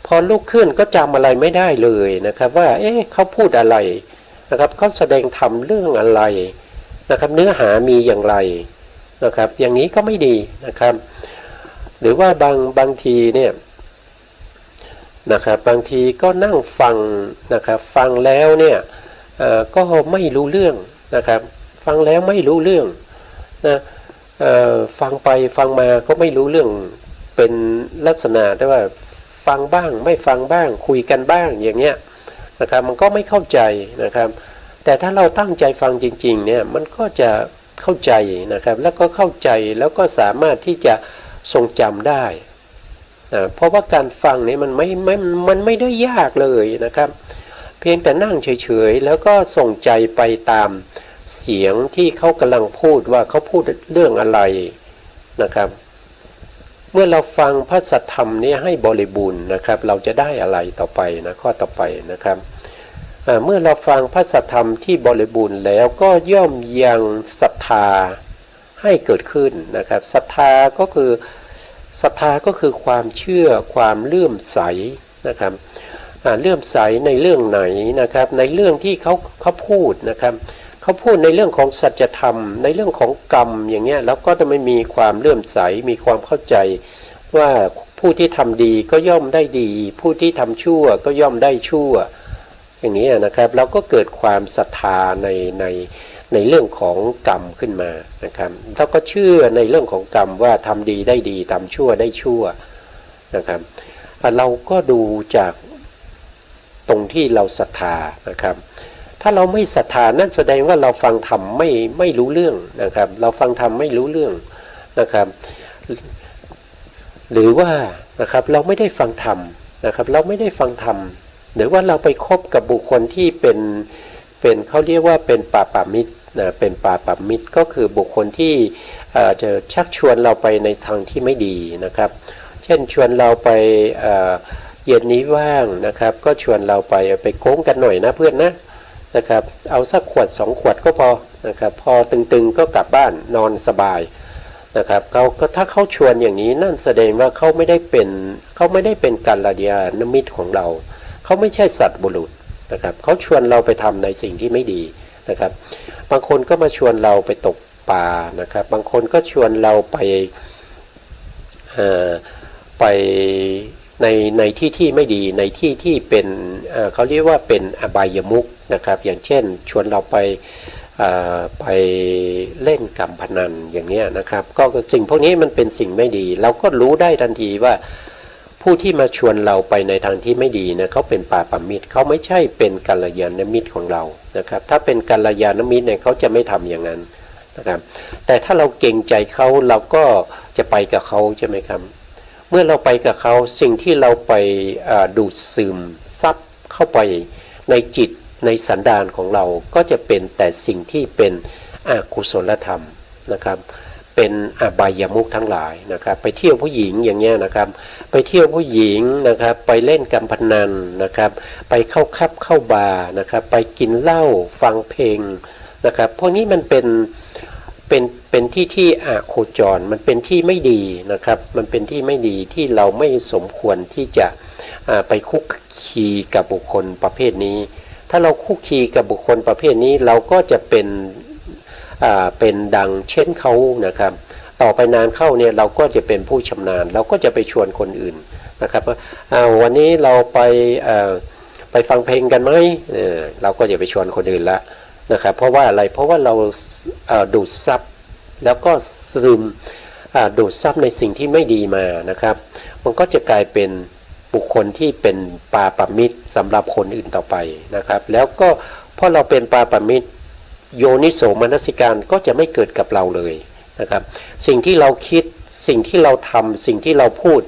พอลุกขึ้นก็จำอะไรไม่ได้เลยนะครับว่าเขาพูดอะไรนะครับเขาแสดงธรรมเรื่องอะไรนะครับเนื้อหามีอย่างไรนะครับอย่างนี้ก็ไม่ดีนะครับหรือว่าบางทีเนี่ยนะครับบางทีก็นั่งฟังนะครับฟังแล้วเนี่ยก็ไม่รู้เรื่องนะครับฟังแล้วไม่รู้เรื่องนะฟังไปฟังมาก็ไม่รู้เรื่องเป็นลักษณะที่ว่าฟังบ้างไม่ฟังบ้างคุยกันบ้างอย่างเงี้ยนะครับมันก็ไม่เข้าใจนะครับแต่ถ้าเราตั้งใจฟังจริงๆเนี่ยมันก็จะเข้าใจนะครับแล้วก็เข้าใจแล้วก็สามารถที่จะทรงจำได้เพราะว่าการฟังนี่มันไม่ได้ยากเลยนะครับเพียงแต่นั่งเฉยๆแล้วก็ส่งใจไปตามเสียงที่เขากำลังพูดว่าเขาพูดเรื่องอะไรนะครับเมื่อเราฟังพระสัทธรรมนี้ให้บริบูรณ์นะครับเราจะได้อะไรต่อไปนะข้อต่อไปนะครับเมื่อเราฟังพระสัทธรรมที่บริบูรณ์แล้วก็ย่อมยังศรัทธาให้เกิดขึ้นนะครับศรัทธาก็คือความเชื่อความเลื่อมใสนะครับเลื่อมใสในเรื่องไหนนะครับในเรื่องที่เขาพูดนะครับเขาพูดในเรื่องของสัจธรรมในเรื่องของกรรมอย่างเงี้ยแล้วก็จะไม่มีความเลื่อมใสมีความเข้าใจว่าผู้ที่ทำดีก็ย่อมได้ดีผู้ที่ทำชั่วก็ย่อมได้ชั่วอย่างนี้นะครับเราก็เกิดความศรัทธาในเรื่องของกรรมขึ้นมานะครับเราก็เชื่อในเรื่องของกรรมว่าทำดีได้ดีทำชั่วได้ชั่วนะครับเราก็ดูจากตรงที่เราศรัทธานะครับถ้าเราไม่ศรัทธานั่นแสดงว่าเราฟังธรรมไม่รู้เรื่องนะครับเราฟังธรรมไม่รู้เรื่องนะครับหรือว่านะครับเราไม่ได้ฟังธรรมนะครับเราไม่ได้ฟังธรรมหรือว่าเราไปคบกับบุคคลที่เป็นเขาเรียกว่าเป็นปาปามิตรนะเป็นปาปามิตรก็คือบุคคลที่จะชักชวนเราไปในทางที่ไม่ดีนะครับเช่นชวนเราไปเย็นนี้ว่างนะครับก็ชวนเราไปโค้งกันหน่อยนะเพื่อนนะครับเอาสักขวด2ขวดก็พอนะครับพอตึงๆก็กลับบ้านนอนสบายนะครับเขาก็ถ้าเขาชวนอย่างนี้นั่นแสดงว่าเขาไม่ได้เป็นกัลยาณมิตรของเราเขาไม่ใช่สัตบุรุษนะครับเขาชวนเราไปทำในสิ่งที่ไม่ดีนะครับบางคนก็มาชวนเราไปตกปลานะครับบางคนก็ชวนเราไปในที่ไม่ดีในที่เป็นเขาเรียกว่าเป็นอบายมุขนะครับอย่างเช่นชวนเราไปเล่นการพนันอย่างเงี้ยนะครับก็สิ่งพวกนี้มันเป็นสิ่งไม่ดีเราก็รู้ได้ทันทีว่าผ ผู้ที่มาชวนเราไปในทางที่ไม่ดีนะเขาเป็นปาปมิตรเขาไม่ใช่เป็นกัลยาณมิตรของเรานะครับถ้าเป็นกัลยาณมิตรเนี่ยเขาจะไม่ทำอย่างนั้นนะครับแต่ถ้าเราเกรงใจเขาเราก็จะไปกับเขาใช่ไหมครับเมื่อเราไปกับเขาสิ่งที่เราไปดูดซึมซับเข้าไปในจิตในสันดานของเราก็จะเป็นแต่สิ่งที่เป็นอกุศลธรรมนะครับเป็นอบายามุขทั้งหลายนะครับไปเที่ยวผู้หญิงอย่างเงี้ยนะครับไปเที่ยวผู้หญิงนะครับไปเล่นการพนันนะครับไปเข้าคับเข้าบาร์นะครับไปกินเหล้าฟังเพลงนะครับพวกนี้มันเป็นที่โคจรมันเป็นที่ไม่ดีนะครับมันเป็นที่ไม่ดีที่เราไม่สมควรที่จะไปคุกคีกับบุคคลประเภทนี้ถ้าเราคุกคีกับบุคคลประเภทนี้เราก็จะเป็นดังเช่นเขานะครับต่อไปนานเข้าเนี่ยเราก็จะเป็นผู้ชำนาญเราก็จะไปชวนคนอื่นนะครับว่าวันนี้เราไปฟังเพลงกันไหมเราก็จะไปชวนคนอื่นละนะครับเพราะว่าอะไรเพราะว่าเราดูดซับแล้วก็ซึมดูดซับในสิ่งที่ไม่ดีมานะครับมันก็จะกลายเป็นบุคคลที่เป็นปาปมิตรสำหรับคนอื่นต่อไปนะครับแล้วก็เพราะเราเป็นปาปมิตรโยนิโสมนสิการก็จะไม่เกิดกับเราเลยนะครับสิ่งที่เราคิดสิ่งที่เราทำสิ่งที่เราพูด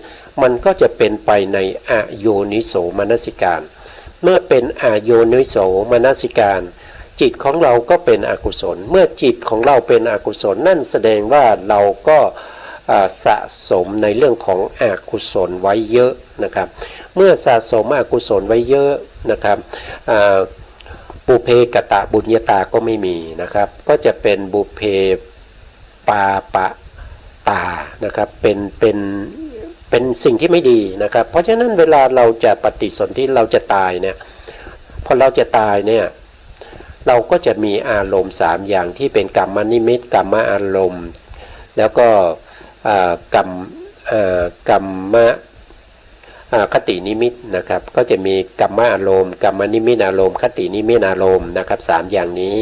มันก็จะเป็นไปในอโยนิโสมนสิการเมื่อเป็นอโยนิโสมนสิการจิตของเราก็เป็นอกุศลเมื่อจิตของเราเป็นอกุศลนั่นแสดงว่าเราก็สะสมในเรื่องของอกุศลไว้เยอะนะครับเมื่อสะสมอกุศลไว้เยอะนะครับบุเพกตะบุญญาตาก็ไม่มีนะครับก็จะเป็นบุเพปาปะตานะครับเป็นสิ่งที่ไม่ดีนะครับเพราะฉะนั้นเวลาเราจะปฏิสนธิเราจะตายเนี่ยพอเราจะตายเนี่ยเราก็จะมีอารมณ์3อย่างที่เป็นกรรมนิมิตกรรมอารมณ์แล้วก็กรรมคตินิมิตนะครับก็จะมีกรรมอารมณ์กรรมนิมิตอารมณ์คตินิมิตอารมณ์นะครับ3อย่างนี้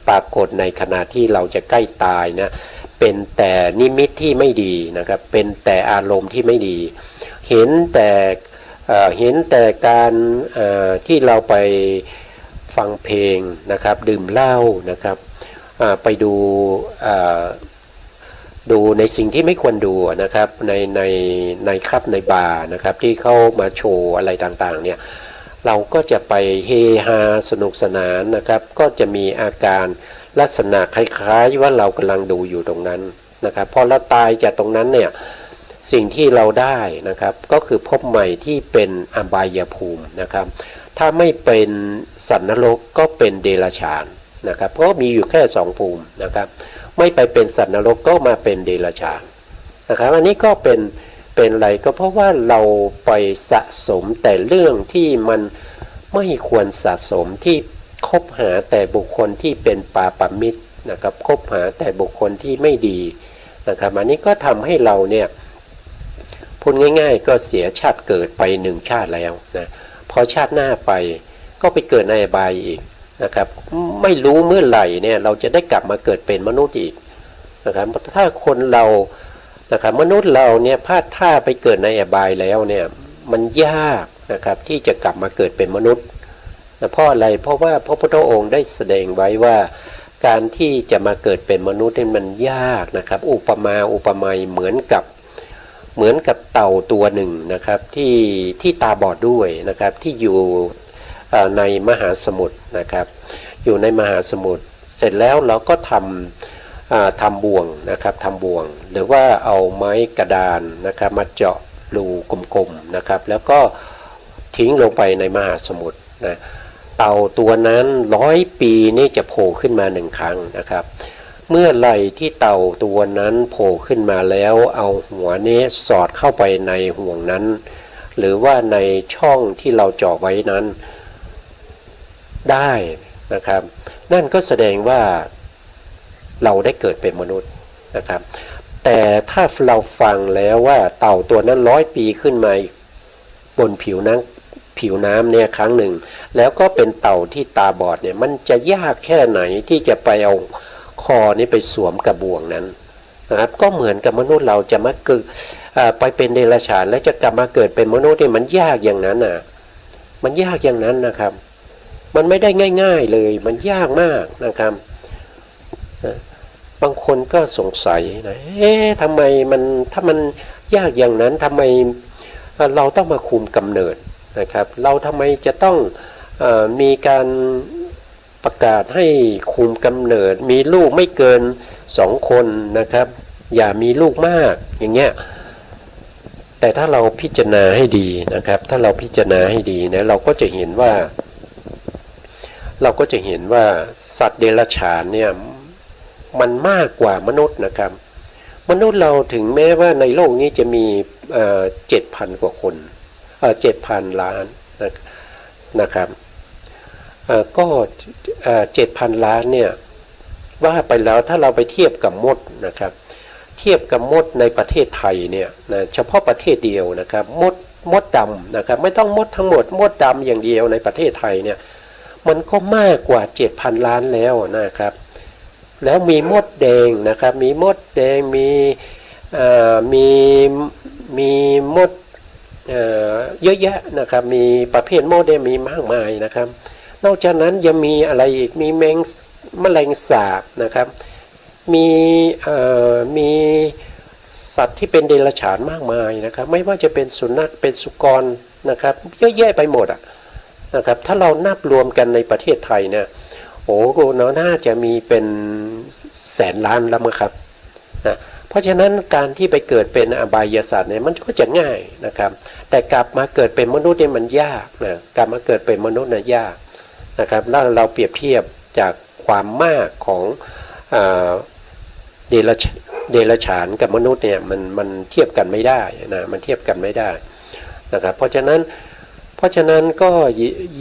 ปรากฏในขณะที่เราจะใกล้ตายนะเป็นแต่นิมิตที่ไม่ดีนะครับเป็นแต่อารมณ์ที่ไม่ดีเห็นแต่การที่เราไปฟังเพลงนะครับดื่มเหล้านะครับไปดูในสิ่งที่ไม่ควรดูนะครับในครับในบาร์นะครับที่เข้ามาโชว์อะไรต่างๆเนี่ยเราก็จะไปเฮฮาสนุกสนานนะครับก็จะมีอาการลักษณะคล้ายๆว่าเรากำลังดูอยู่ตรงนั้นนะครับพอเราตายจากตรงนั้นเนี่ยสิ่งที่เราได้นะครับก็คือภพใหม่ที่เป็นอบายภูมินะครับถ้าไม่เป็นสัตว์นรกก็เป็นเดรัจฉานนะครับเพราะมีอยู่แค่2ภูมินะครับไม่ไปเป็นสัตว์นรกก็มาเป็นเดรัจฉานนะครับอันนี้ก็เป็นอะไรก็เพราะว่าเราไปสะสมแต่เรื่องที่มันไม่ควรสะสมที่คบหาแต่บุคคลที่เป็นปาปมิตรนะครับคบหาแต่บุคคลที่ไม่ดีนะครับอันนี้ก็ทำให้เราเนี่ยพูดง่ายๆก็เสียชาติเกิดไป1ชาติแล้วนะพอชาติหน้าไปก็ไปเกิดในอบายอีกนะครับไม่รู้เมื่อไหร่เนี่ยเราจะได้กลับมาเกิดเป็นมนุษย์อีกนะครับถ้าคนเรานะครับมนุษย์เราเนี่ยพลาดท่าไปเกิดในอบายแล้วเนี่ยมันยากนะครับที่จะกลับมาเกิดเป็นมนุษย์เพราะอะไรเพราะว่าพระพุทธองค์ได้แสดงไว้ว่าการที่จะมาเกิดเป็นมนุษย์นี่มันยากนะครับอุปไมยเหมือนกับเต่าตัวหนึ่งนะครับที่ตาบอดด้วยนะครับที่อยู่ในมหาสมุทรนะครับอยู่ในมหาสมุทรเสร็จแล้วเราก็ทำบ่วงนะครับทำบ่วงหรือว่าเอาไม้กระดานนะครับมาเจาะรูกลมๆนะครับแล้วก็ทิ้งลงไปในมหาสมุทรนะเต่าตัวนั้น100 ปีนี่จะโผล่ขึ้นมา1 ครั้งนะครับเมื่อไหร่ที่เต่าตัวนั้นโผล่ขึ้นมาแล้วเอาหัวนี้สอดเข้าไปในห่วงนั้นหรือว่าในช่องที่เราเจาะไว้นั้นได้นะครับนั่นก็แสดงว่าเราได้เกิดเป็นมนุษย์นะครับแต่ถ้าเราฟังแล้วว่าเต่าตัวนั้น100 ปีขึ้นมาบนผิวน้ำเนี่ยครั้งหนึ่งแล้วก็เป็นเต่าที่ตาบอดเนี่ยมันจะยากแค่ไหนที่จะไปเอาคอนี้ไปสวมกับบ่วงนั้นนะครับก็เหมือนกับมนุษย์เราจะมา ไปเป็นเดรัจฉานแล้วจะกลับมาเกิดเป็นมนุษย์นี่มันยากอย่างนั้นน่ะมันยากอย่างนั้นนะครับมันไม่ได้ง่ายๆเลยมันยากมากนะครับบางคนก็สงสัยนะทำไมมันถ้ามันยากอย่างนั้นทำไมเราต้องมาคุมกำเนิดนะครับเราทำไมจะต้องมีการประกาศให้คุมกำเนิดมีลูกไม่เกิน2 คนนะครับอย่ามีลูกมากอย่างเงี้ยแต่ถ้าเราพิจารณาให้ดีนะครับถ้าเราพิจารณาให้ดีนะเราก็จะเห็นว่าสัตว์เดรัจฉานเนี่ยมันมากกว่ามนุษย์นะครับมนุษย์เราถึงแม้ว่าในโลกนี้จะมี7,000 กว่าคน7,000 ล้านนะครับก็7,000 ล้านเนี่ยว่าไปแล้วถ้าเราไปเทียบกับมดนะครับเทียบกับมดในประเทศไทยเนี่ยนะเฉพาะประเทศเดียวนะครับมดดำนะครับไม่ต้องมดทั้งหมดมดดำอย่างเดียวในประเทศไทยเนี่ยมันก็มากกว่า 7,000 ล้านแล้วนะครับแล้วมีมดแดงนะครับมีมดแดงมีมดเยอะแยะนะครับมีประเภทมดแดงมีมากมายนะครับนอกจากนั้นยังมีอะไรอีกมีแมลงสาบนะครับมีสัตว์ที่เป็นเดรัจฉานมากมายนะครับไม่ว่าจะเป็นสุนัขเป็นสุกรนะครับเยอะแยะไปหมดนะครับถ้าเรานับรวมกันในประเทศไทยเนี่ยโอ้โหน่าจะมีเป็นแสนล้านแล้วมั้งครับนะเพราะฉะนั้นการที่ไปเกิดเป็นอบายสัตว์เนี่ยมันก็จะง่ายนะครับแต่กลับมาเกิดเป็นมนุษย์เนี่ยมันยากนะกลับมาเกิดเป็นมนุษย์เนี่ยยากนะครับแล้วเราเปรียบเทียบจากความมากของเดรัจฉานกับมนุษย์เนี่ยมันเทียบกันไม่ได้นะมันเทียบกันไม่ได้นะครับเพราะฉะนั้นก็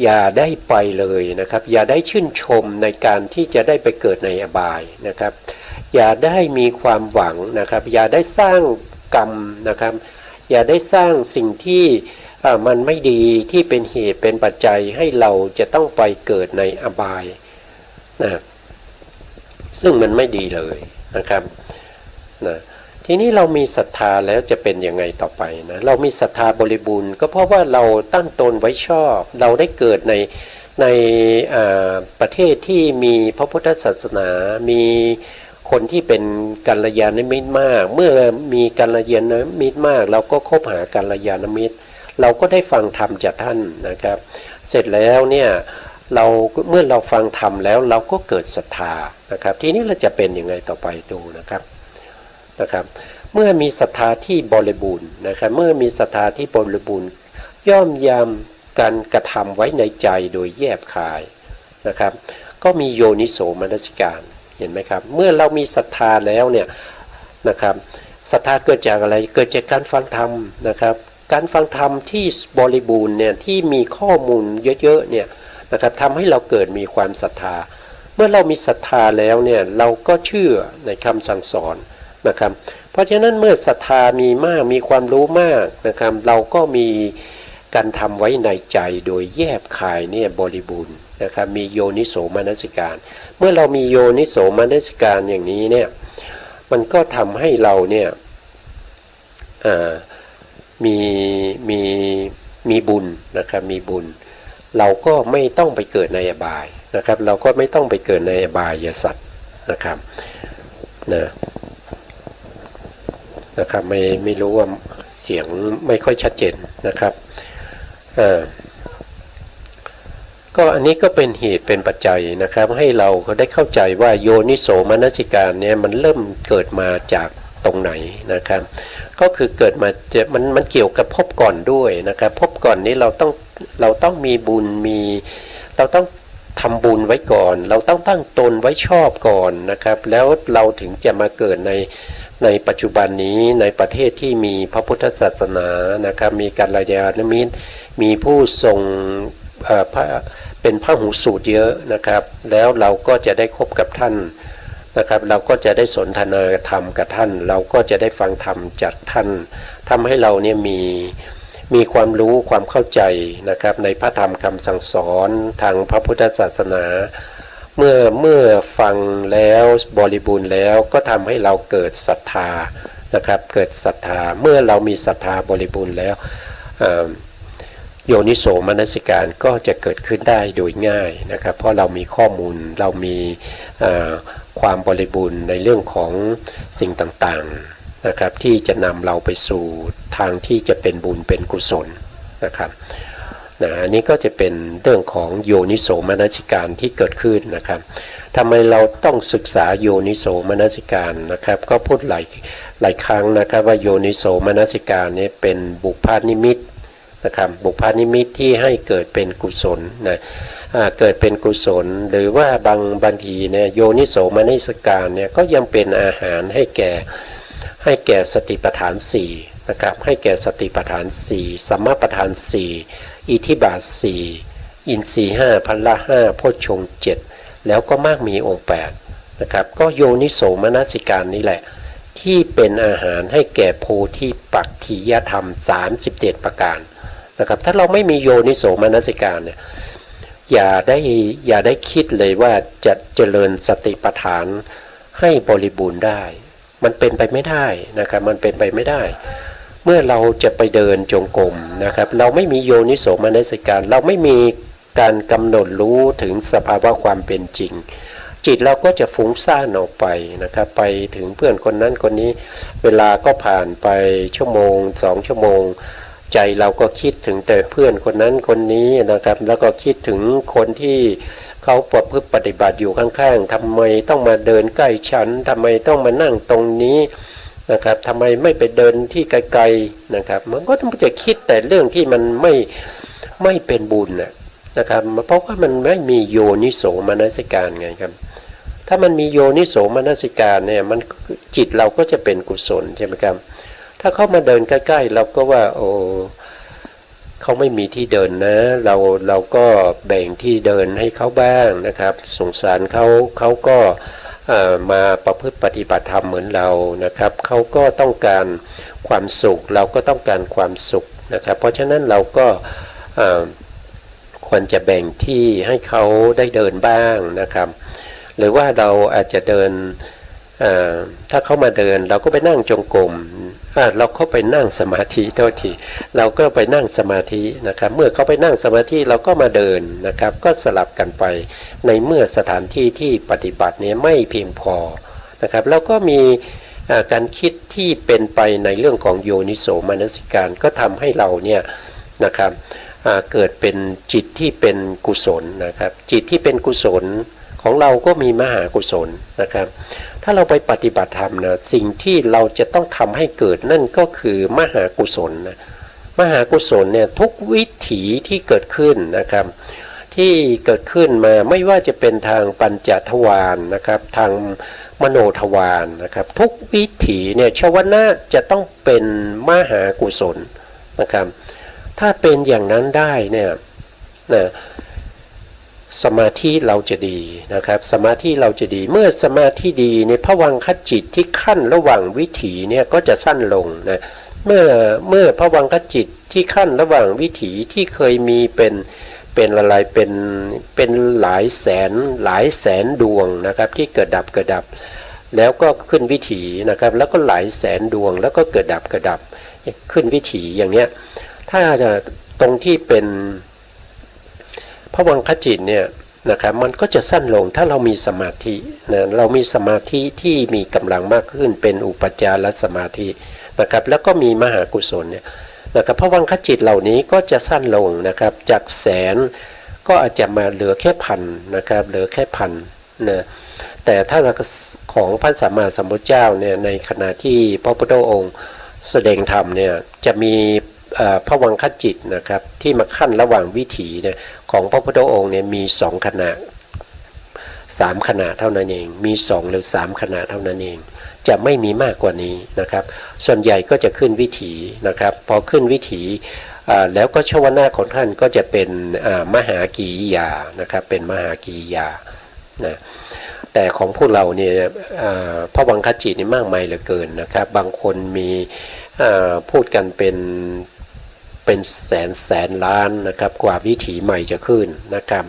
อย่าได้ไปเลยนะครับอย่าได้ชื่นชมในการที่จะได้ไปเกิดในอบายนะครับอย่าได้มีความหวังนะครับอย่าได้สร้างกรรมนะครับอย่าได้สร้างสิ่งที่มันไม่ดีที่เป็นเหตุเป็นปัจจัยให้เราจะต้องไปเกิดในอบายนะซึ่งมันไม่ดีเลยนะครับนะทีนี้เรามีศรัทธาแล้วจะเป็นยังไงต่อไปนะเรามีศรัทธาบริบูรณ์ก็เพราะว่าเราตั้งตนไว้ชอบเราได้เกิดในประเทศที่มีพระพุทธศาสนามีคนที่เป็นกัลยาณมิตรมากเมื่อมีกัลยาณมิตรมากเราก็คบหากัลยาณมิตรเราก็ได้ฟังธรรมจากท่านนะครับเสร็จแล้วเนี่ยเมื่อเราฟังธรรมแล้วเราก็เกิดศรัทธานะครับทีนี้เราจะเป็นยังไงต่อไปดูนะครับเมื่อมีศรัทธาที่บริบูรณ์นะครับเมื่อมีศรัทธาที่บริบูรณ์ย่อมยำการกระทำไว้ในใจโดยแยบคายนะครับก็มีโยนิโสมนสิการเห็นไหมครับเมื่อเรามีศรัทธาแล้วเนี่ยนะครับศรัทธาเกิดจากอะไรเกิดจากการฟังธรรมนะครับการฟังธรรมที่บริบูรณ์เนี่ยที่มีข้อมูลเยอะๆเนี่ยนะครับทำให้เราเกิดมีความศรัทธาเมื่อเรามีศรัทธาแล้วเนี่ยเราก็เชื่อในคำสั่งสอนนะครับเพราะฉะนั้นเมื่อศรัทธามีมากมีความรู้มากนะครับเราก็มีการทำไว้ในใจโดยแยบคายเนี่ยบริบูรณ์นะครับมีโยนิโสมนสิการเมื่อเรามีโยนิโสมนสิการอย่างนี้เนี่ยมันก็ทำให้เราเนี่ยมีบุญนะครับมีบุญเราก็ไม่ต้องไปเกิดในอบายนะครับเราก็ไม่ต้องไปเกิดในอบายสัตว์นะครับนะครับไม่รู้ว่าเสียงไม่ค่อยชัดเจนนะครับก็อันนี้ก็เป็นเหตุเป็นปัจจัยนะครับให้เราได้เข้าใจว่าโยนิโสมนสิการเนี่ยมันเริ่มเกิดมาจากตรงไหนนะครับก็คือเกิดมามันเกี่ยวกับภพก่อนด้วยนะครับภพก่อนนี้เราต้องมีบุญเราต้องทำบุญไว้ก่อนเราต้องตั้งตนไว้ชอบก่อนนะครับแล้วเราถึงจะมาเกิดในปัจจุบันนี้ในประเทศที่มีพระพุทธศาสนานะครับมีกัลยาณมิตรมีผู้ทรงเป็นพหูสูตรเยอะนะครับแล้วเราก็จะได้คบกับท่านนะครับเราก็จะได้สนทนาธรรมกับท่านเราก็จะได้ฟังธรรมจากท่านทำให้เราเนี่ยมีความรู้ความเข้าใจนะครับในพระธรรมคำสั่งสอนทางพระพุทธศาสนาเมื่อฟังแล้วบริบูรณ์แล้วก็ทำให้เราเกิดศรัทธา นะครับเกิดศรัทธาเมื่อเรามีศรัทธาบริบูรณ์แล้วโยนิโสมนสิการก็จะเกิดขึ้นได้โดยง่ายนะครับเพราะเรามีข้อมูลเรามีความบริบูรณ์ในเรื่องของสิ่งต่างๆนะครับที่จะนำเราไปสู่ทางที่จะเป็นบุญเป็นกุศลนะครับอันนี้ก็จะเป็นเรื่องของโยนิโสมนสิการที่เกิดขึ้นนะครับทำไมเราต้องศึกษาโยนิโสมนสิการนะครับก็พูดหลายครั้งนะครับว่าโยนิโสมนสิการนี้เป็นบุพพานิมิตนะครับบุพพานิมิตที่ให้เกิดเป็นกุศลนะเกิดเป็นกุศลหรือว่าบางทีเนี่ยโยนิโสมนสิการเนี่ยก็ยังเป็นอาหารให้แก่สติปัฏฐาน4นะครับให้แก่สติปัฏฐาน4สัมมาปัฏฐาน4อิทธิบาท4อินทรีย์5พละ5โพชฌงค์7แล้วก็มากมีองค์8นะครับก็โยนิโสมนสิการนี่แหละที่เป็นอาหารให้แก่โพธิปักขิยธรรม37ประการนะครับถ้าเราไม่มีโยนิโสมนสิการเนี่ยอย่าได้คิดเลยว่าจะเจริญสติปัฏฐานให้บริบูรณ์ได้มันเป็นไปไม่ได้นะครับมันเป็นไปไม่ได้เมื่อเราจะไปเดินจงกรมนะครับเราไม่มีโยนิโสมนสิการเราไม่มีการกำหนดรู้ถึงสภาวะความเป็นจริงจิตเราก็จะฟุ้งซ่านออกไปนะครับไปถึงเพื่อนคนนั้นคนนี้เวลาก็ผ่านไปชั่วโมง2ชั่วโมงใจเราก็คิดถึงแต่เพื่อนคนนั้นคนนี้นะครับแล้วก็คิดถึงคนที่เขาประพฤติปฏิบัติอยู่ข้างๆทำไมต้องมาเดินใกล้ฉันทำไมต้องมานั่งตรงนี้นะครับทำไมไม่ไปเดินที่ไกลๆนะครับมันก็ต้องจะคิดแต่เรื่องที่มันไม่เป็นบุญนะครับเพราะว่ามันไม่มีโยนิโสมนสิการไงครับถ้ามันมีโยนิโสมนสิการเนี่ยมันจิตเราก็จะเป็นกุศลใช่ไหมครับถ้าเขามาเดินใกล้ๆเราก็ว่าโอ้เขาไม่มีที่เดินนะเราก็แบ่งที่เดินให้เขาบ้างนะครับสงสารเขาก็มาประพฤติปฏิบัติธรรมเหมือนเรานะครับเขาก็ต้องการความสุขเราก็ต้องการความสุขนะครับเพราะฉะนั้นเราก็ควรจะแบ่งที่ให้เขาได้เดินบ้างนะครับหรือว่าเราอาจจะเดินถ้าเขามาเดินเราก็ไปนั่งจงกรมเราเข้าไปนั่งสมาธิเท่าที่เราก็ไปนั่งสมาธินะครับเมื่อเขาไปนั่งสมาธิเราก็มาเดินนะครับก็สลับกันไปในเมื่อสถานที่ที่ปฏิบัติเนี่ยไม่เพียงพอนะครับแล้วก็มีการคิดที่เป็นไปในเรื่องของโยนิโสมนสิการก็ทำให้เราเนี่ยนะครับเกิดเป็นจิตที่เป็นกุศลนะครับจิตที่เป็นกุศลของเราก็มีมหากุศลนะครับถ้าเราไปปฏิบัติธรรมนะสิ่งที่เราจะต้องทำให้เกิดนั่นก็คือมหากุศลนะมหากุศลเนี่ยทุกวิถีที่เกิดขึ้นนะครับที่เกิดขึ้นมาไม่ว่าจะเป็นทางปัญจทวารนะครับทางมโนทวารนะครับทุกวิถีเนี่ยชวนะจะต้องเป็นมหากุศลนะครับถ้าเป็นอย่างนั้นได้เนี่ยนะสมาธิเราจะดีนะครับสมาธิเราจะดีเมื่อสมาธิดีในภวังคจิตที่ขั้นระหว่างวิถีเนี่ยก็จะสั้นลงนะเมื่อภวังคจิตที่ขั้นระหว่างวิถีที่เคยมีเป็นอะไรเป็นหลายแสนดวงนะครับที่เกิดดับแล้วก็ขึ้นวิถีนะครับแล้วก็หลายแสนดวงแล้วก็เกิดดับขึ้นวิถีอย่างเนี้ยถ้าตรงที่เป็นภวังคจิตเนี่ยนะครับมันก็จะสั้นลงถ้าเรามีสมาธินะเรามีสมาธิที่มีกำลังมากขึ้นเป็นอุปจารสมาธินะครับแล้วก็มีมหากุศลเนี่ยนะครับภวังคจิตเหล่านี้ก็จะสั้นลงนะครับจากแสนก็อาจจะมาเหลือแค่พันนะครับเหลือแค่พันนะแต่ถ้าของพระสัมมาสัมพุทธเจ้าเนี่ยในขณะที่พระพุทธองค์แสดงธรรมเนี่ยจะมีภวังคจิตนะครับที่มาขั้นระหว่างวิถีเนี่ยของพระพุทธองค์เนี่ยมี2ขณะ3ขณะเท่านั้นเองมี2หรือ3ขณะเท่านั้นเองจะไม่มีมากกว่านี้นะครับส่วนใหญ่ก็จะขึ้นวิถีนะครับพอขึ้นวิถีแล้วก็ชวนาของท่านก็จะเป็นมหากียานะครับเป็นมหากียานะแต่ของพวกเราเนี่ยภวังคจิตนี่มากมายเหลือเกินนะครับบางคนมีพูดกันเป็นแสนล้านนะครับกว่าวิถีใหม่จะขึ้นนะครับ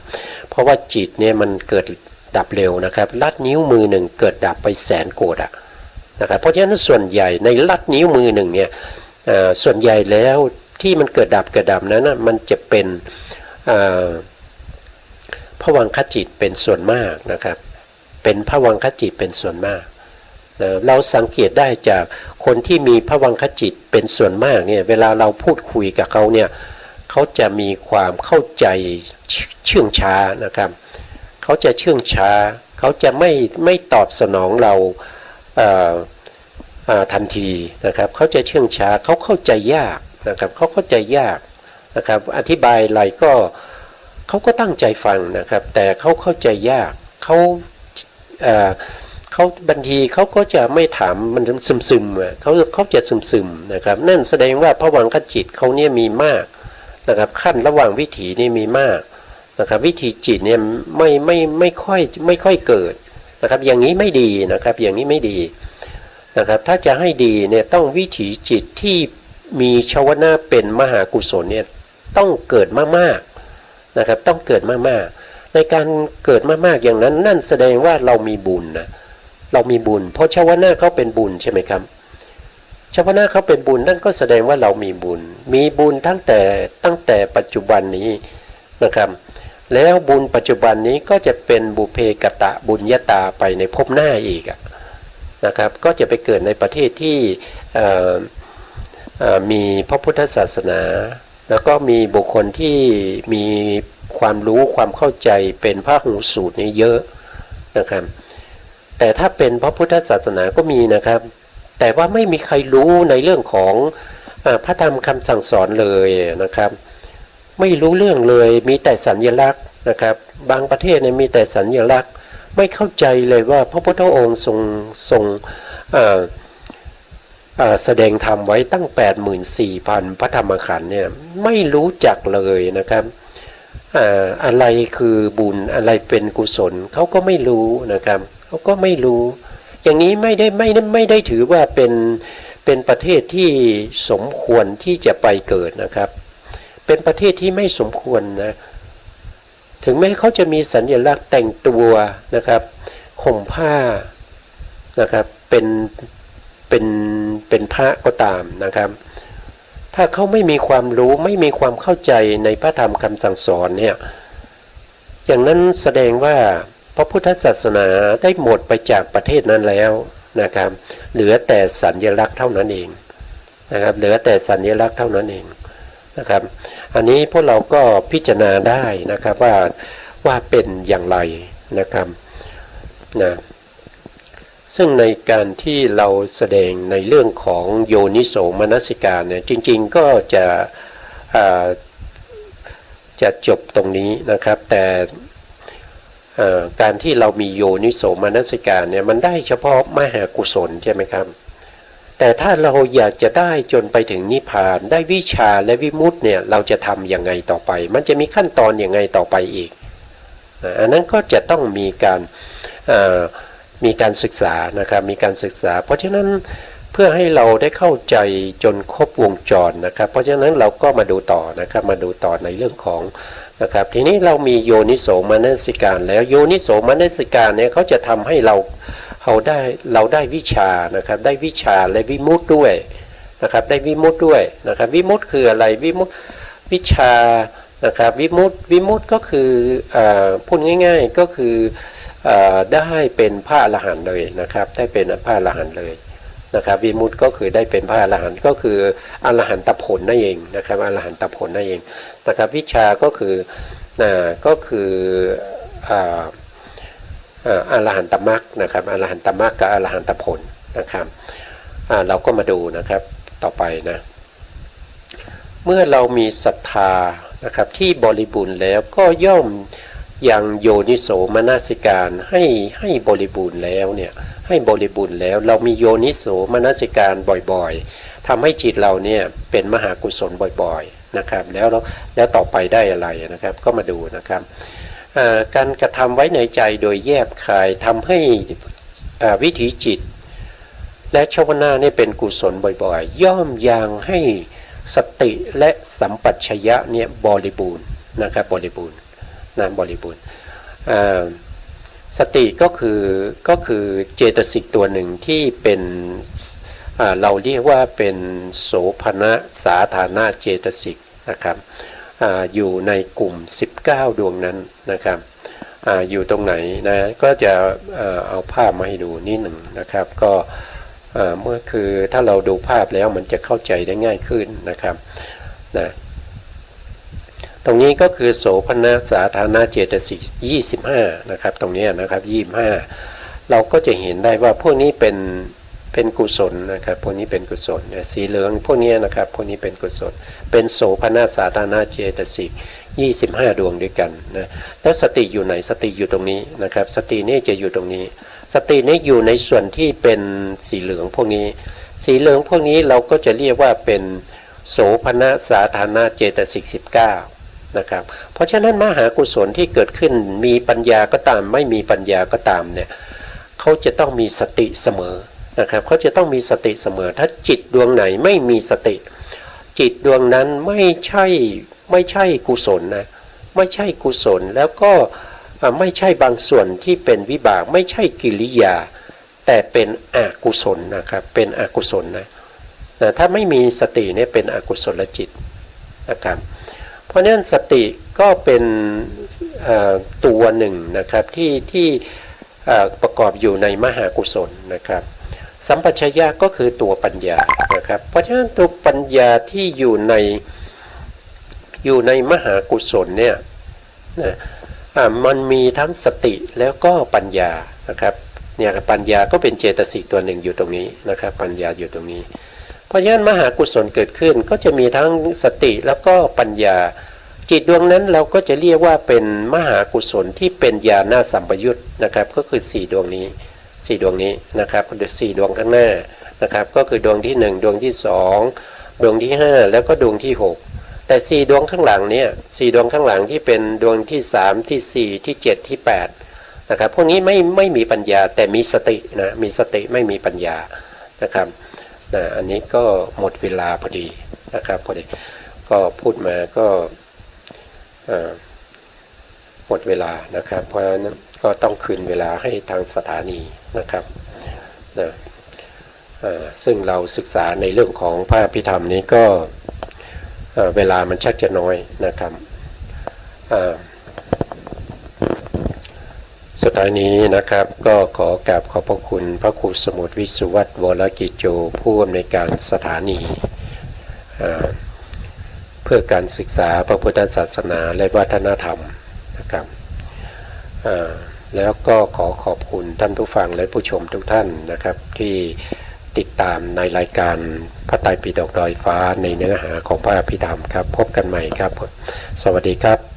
เพราะว่าจิตเนี่ยมันเกิดดับเร็วนะครับลัดนิ้วมือหนึ่งเกิดดับไปแสนโกฏ นะครับเพราะฉะนั้นส่วนใหญ่ในลัดนิ้วมือหนึ่งเนี่ยส่วนใหญ่แล้วที่มันเกิดดับนั้นนะมันจะเป็นภวังคจิตเป็นส่วนมากนะครับเป็นภวังคจิตเป็นส่วนมากเราสังเกตได้จากคนที่มีภวังคจิตเป็นส่วนมากเนี่ยเวลาเราพูดคุยกับเขาเนี่ยเขาจะมีความเข้าใจเชื่องช้านะครับเขาจะเชื่องช้าเขาจะไม่ตอบสนองเราทันทีนะครับเขาจะเชื่องช้าเขาเข้าใจยากนะครับเขาเข้าใจยากนะครับอธิบายอะไรก็เขาก็ตั้งใจฟังนะครับแต่เขาเข้าใจยากเขาบางทีเขาก็จะไม่ถามมันซึมเขาจะซึมนะครับนั่นแสดงว่าภวังคจิตเขาเนี่ยมีมากนะครับขั้นระหว่างวิถีนี่มีมากนะครับวิถีจิตเนี่ยไม่ค่อยเกิดนะครับอย่างนี้ไม่ดีนะครับอย่างนี้ไม่ดีนะครับถ้าจะให้ดีเนี่ยต้องวิถีจิตที่มีชวนะเป็นมหากุศลเนี่ยต้องเกิดมากๆนะครับต้องเกิดมากๆในการเกิดมากๆอย่างนั้นนั่นแสดงว่าเรามีบุญนะเรามีบุญเพราะชวนะเขาเป็นบุญใช่ไหมครับชวนะเขาเป็นบุญนั่นก็แสดงว่าเรามีบุญตั้งแต่ปัจจุบันนี้นะครับแล้วบุญปัจจุบันนี้ก็จะเป็นบุเพกตะบุญญาตาไปในภพหน้าอีกนะครับก็จะไปเกิดในประเทศที่มีพระพุทธศาสนาแล้วก็มีบุคคลที่มีความรู้ความเข้าใจเป็นพหูสูตรนี้เยอะนะครับแต่ถ้าเป็นพระพุทธศาสนาก็มีนะครับแต่ว่าไม่มีใครรู้ในเรื่องของพระธรรมคำสั่งสอนเลยนะครับไม่รู้เรื่องเลยมีแต่สัญลักษณ์นะครับบางประเทศเนี่ยมีแต่สัญลักษณ์ไม่เข้าใจเลยว่าพระพุทธองค์ทรงแสดงธรรมไว้ตั้ง 84,000 พระธรรมขันธ์เนี่ยไม่รู้จักเลยนะครับอะไรคือบุญอะไรเป็นกุศลเขาก็ไม่รู้นะครับเขาก็ไม่รู้อย่างนี้ไม่ได้ถือว่าเป็นประเทศที่สมควรที่จะไปเกิดนะครับเป็นประเทศที่ไม่สมควรนะถึงแม้เขาจะมีสัญลักษณ์แต่งตัวนะครับห่มผ้านะครับเป็นพระก็ตามนะครับถ้าเขาไม่มีความรู้ไม่มีความเข้าใจในพระธรรมคำสั่งสอนเนี่ยอย่างนั้นแสดงว่าพระพุทธศาสนาได้หมดไปจากประเทศนั้นแล้วนะครับเหลือแต่สัญลักษณ์เท่านั้นเองนะครับเหลือแต่สัญลักษณ์เท่านั้นเองนะครับอันนี้พวกเราก็พิจารณาได้นะครับว่าเป็นอย่างไรนะครับนะซึ่งในการที่เราแสดงในเรื่องของโยนิโสมนสิการเนี่ยจริงๆก็จะจบตรงนี้นะครับแต่การที่เรามีโยนิโสมนสิการเนี่ยมันได้เฉพาะมหากุศลใช่ไหมครับแต่ถ้าเราอยากจะได้จนไปถึงนิพพานได้วิชาและวิมุตติเนี่ยเราจะทำยังไงต่อไปมันจะมีขั้นตอนยังไงต่อไปอีกอันนั้นก็จะต้องมีการศึกษานะครับมีการศึกษาเพราะฉะนั้นเพื่อให้เราได้เข้าใจจนครบวงจรนะครับเพราะฉะนั้นเราก็มาดูต่อนะครับมาดูต่อในเรื่องของนะครับทีนี้เรามีโยนิโสมนสิการแล้วโยนิโสมนสิการเนี่ยเขาจะทำให้เราได้วิชานะครับได้วิชาและวิมุตติด้วยนะครับได้วิมุตติด้วยนะครับวิมุตติคืออะไรวิมุตติวิชานะครับวิมุตติก็คือพูดง่ายๆก็คือได้เป็นพระอรหันต์เลยนะครับได้เป็นพระอรหันต์เลยนะครับวิมุตติก็คือได้เป็นพระอรหันต์ก็คืออรหันตผลนั่นเองนะครับอรหันตผลนั่นเองนะครับวิชาก็คืออรหันตมรรคนะครับอรหันตมรรคกับอรหันตผลนะครับเราก็มาดูนะครับต่อไปนะเมื่อเรามีศรัทธานะครับที่บริบูรณ์แล้วก็ย่อมยังโยนิโสมนสิการให้บริบูรณ์แล้วเนี่ยให้บริบูรณ์แล้วเรามีโยนิโสมนสิการบ่อยๆทำให้จิตเราเนี่ยเป็นมหากุศลบ่อยๆนะครับแล้วต่อไปได้อะไรนะครับก็มาดูนะครับการกระทำไว้ในใจโดยแยบคายทำให้วิถีจิตและชวนาเนี่ยเป็นกุศลบ่อยๆย่อมยังให้สติและสัมปชัญญะเนี่ยบริบูรณ์นะครับบริบูรณ์ สติก็คือเจตสิกตัวหนึ่งที่เป็นเราเรียกว่าเป็นโสภณสาธารณเจตสิกนะครับอยู่ในกลุ่ม19ดวงนั้นนะครับอยู่ตรงไหนนะก็จะเอาภาพมาให้ดูนิดหนึ่งนะครับก็เมื่อคือถ้าเราดูภาพแล้วมันจะเข้าใจได้ง่ายขึ้นนะครับนะตรงนี้ก็คือโสภณสาธารณเจตสิก25นะครับตรงนี้นะครับ25เราก็จะเห็นได้ว่าพวกนี้เป็นกุศลนะครับพวกนี้เป็นกุศลสีเหลืองพวกนี้นะครับพวกนี้เป็นกุศลเป็นโสภณสาธารณเจตสิก25ดวงด้วยกันนะแล้วสติอยู่ไหนสติอยู่ตรงนี้นะครับสตินี่จะอยู่ตรงนี้สตินี่อยู่ในส่วนที่เป็นสีเหลืองพวกนี้สีเหลืองพวกนี้เราก็จะเรียกว่าเป็นโสภณสาธารณเจตสิก19นะครับเพราะฉะนั้นมหากุศลที่เกิดขึ้นมีปัญญาก็ตามไม่มีปัญญาก็ตามเนี่ยเขาจะต้องมีสติเสมอนะครับเขาจะต้องมีสติเสมอถ้าจิตดวงไหนไม่มีสติจิตดวงนั้นไม่ใช่กุศลนะไม่ใช่กุศลแล้วก็ไม่ใช่บางส่วนที่เป็นวิบากไม่ใช่กิริยาแต่เป็นอกุศลนะครับเป็นอกุศลนะถ้าไม่มีสติเนี่ยเป็นอกุศลจิตนะครับเพราะฉะนั้นสติก็เป็นตัวหนึ่งนะครับที่ประกอบอยู่ในมหากุศลนะครับสัมปชัญญะก็คือตัวปัญญานะครับเพราะฉะนั้นตัวปัญญาที่อยู่ในมหากุศลเนี่ยนะมันมีทั้งสติแล้วก็ปัญญานะครับเนี่ยปัญญาก็เป็นเจตสิกตัวหนึ่งอยู่ตรงนี้นะครับปัญญาอยู่ตรงนี้เพราะฉะนั้นมหากุศลเกิดขึ้นก็จะมีทั้งสติแล้วก็ปัญญาจิตดวงนั้นเราก็จะเรียกว่าเป็นมหากุศลที่เป็นญาณสัมปยุตนะครับก็คือ4ดวงนี้4ดวงนี้นะครับ4ดวงข้างหน้านะครับก็คือดวงที่1ดวงที่2ดวงที่5แล้วก็ดวงที่6แต่4ดวงข้างหลังเนี่ย4ดวงข้างหลังที่เป็นดวงที่3ที่4ที่7ที่8นะครับพวกนี้ไม่มีปัญญาแต่มีสตินะมีสติไม่มีปัญญานะครับอันนี้ก็หมดเวลาพอดีนะครับพอดีก็พูดมาก็หมดเวลานะครับเพราะฉะนั้นก็ต้องคืนเวลาให้ทางสถานีนะครับนะซึ่งเราศึกษาในเรื่องของพระอภิธรรมนี้ก็เวลามันชักจะน้อยนะครับสุดท้ายนี้นะครับก็ขอกราบขอบพระคุณพระครูสมุทรวิสุวัตรวรกิจโจผู้อำนวยการสถานีเพื่อการศึกษาพระพุทธศาสนาและวัฒนธรรมนะครับแล้วก็ขอขอบคุณท่านผู้ฟังและผู้ชมทุกท่านนะครับที่ติดตามในรายการพระไตรปิฎกดอยฟ้าในเนื้อหาของพระอภิธรรมครับพบกันใหม่ครับสวัสดีครับ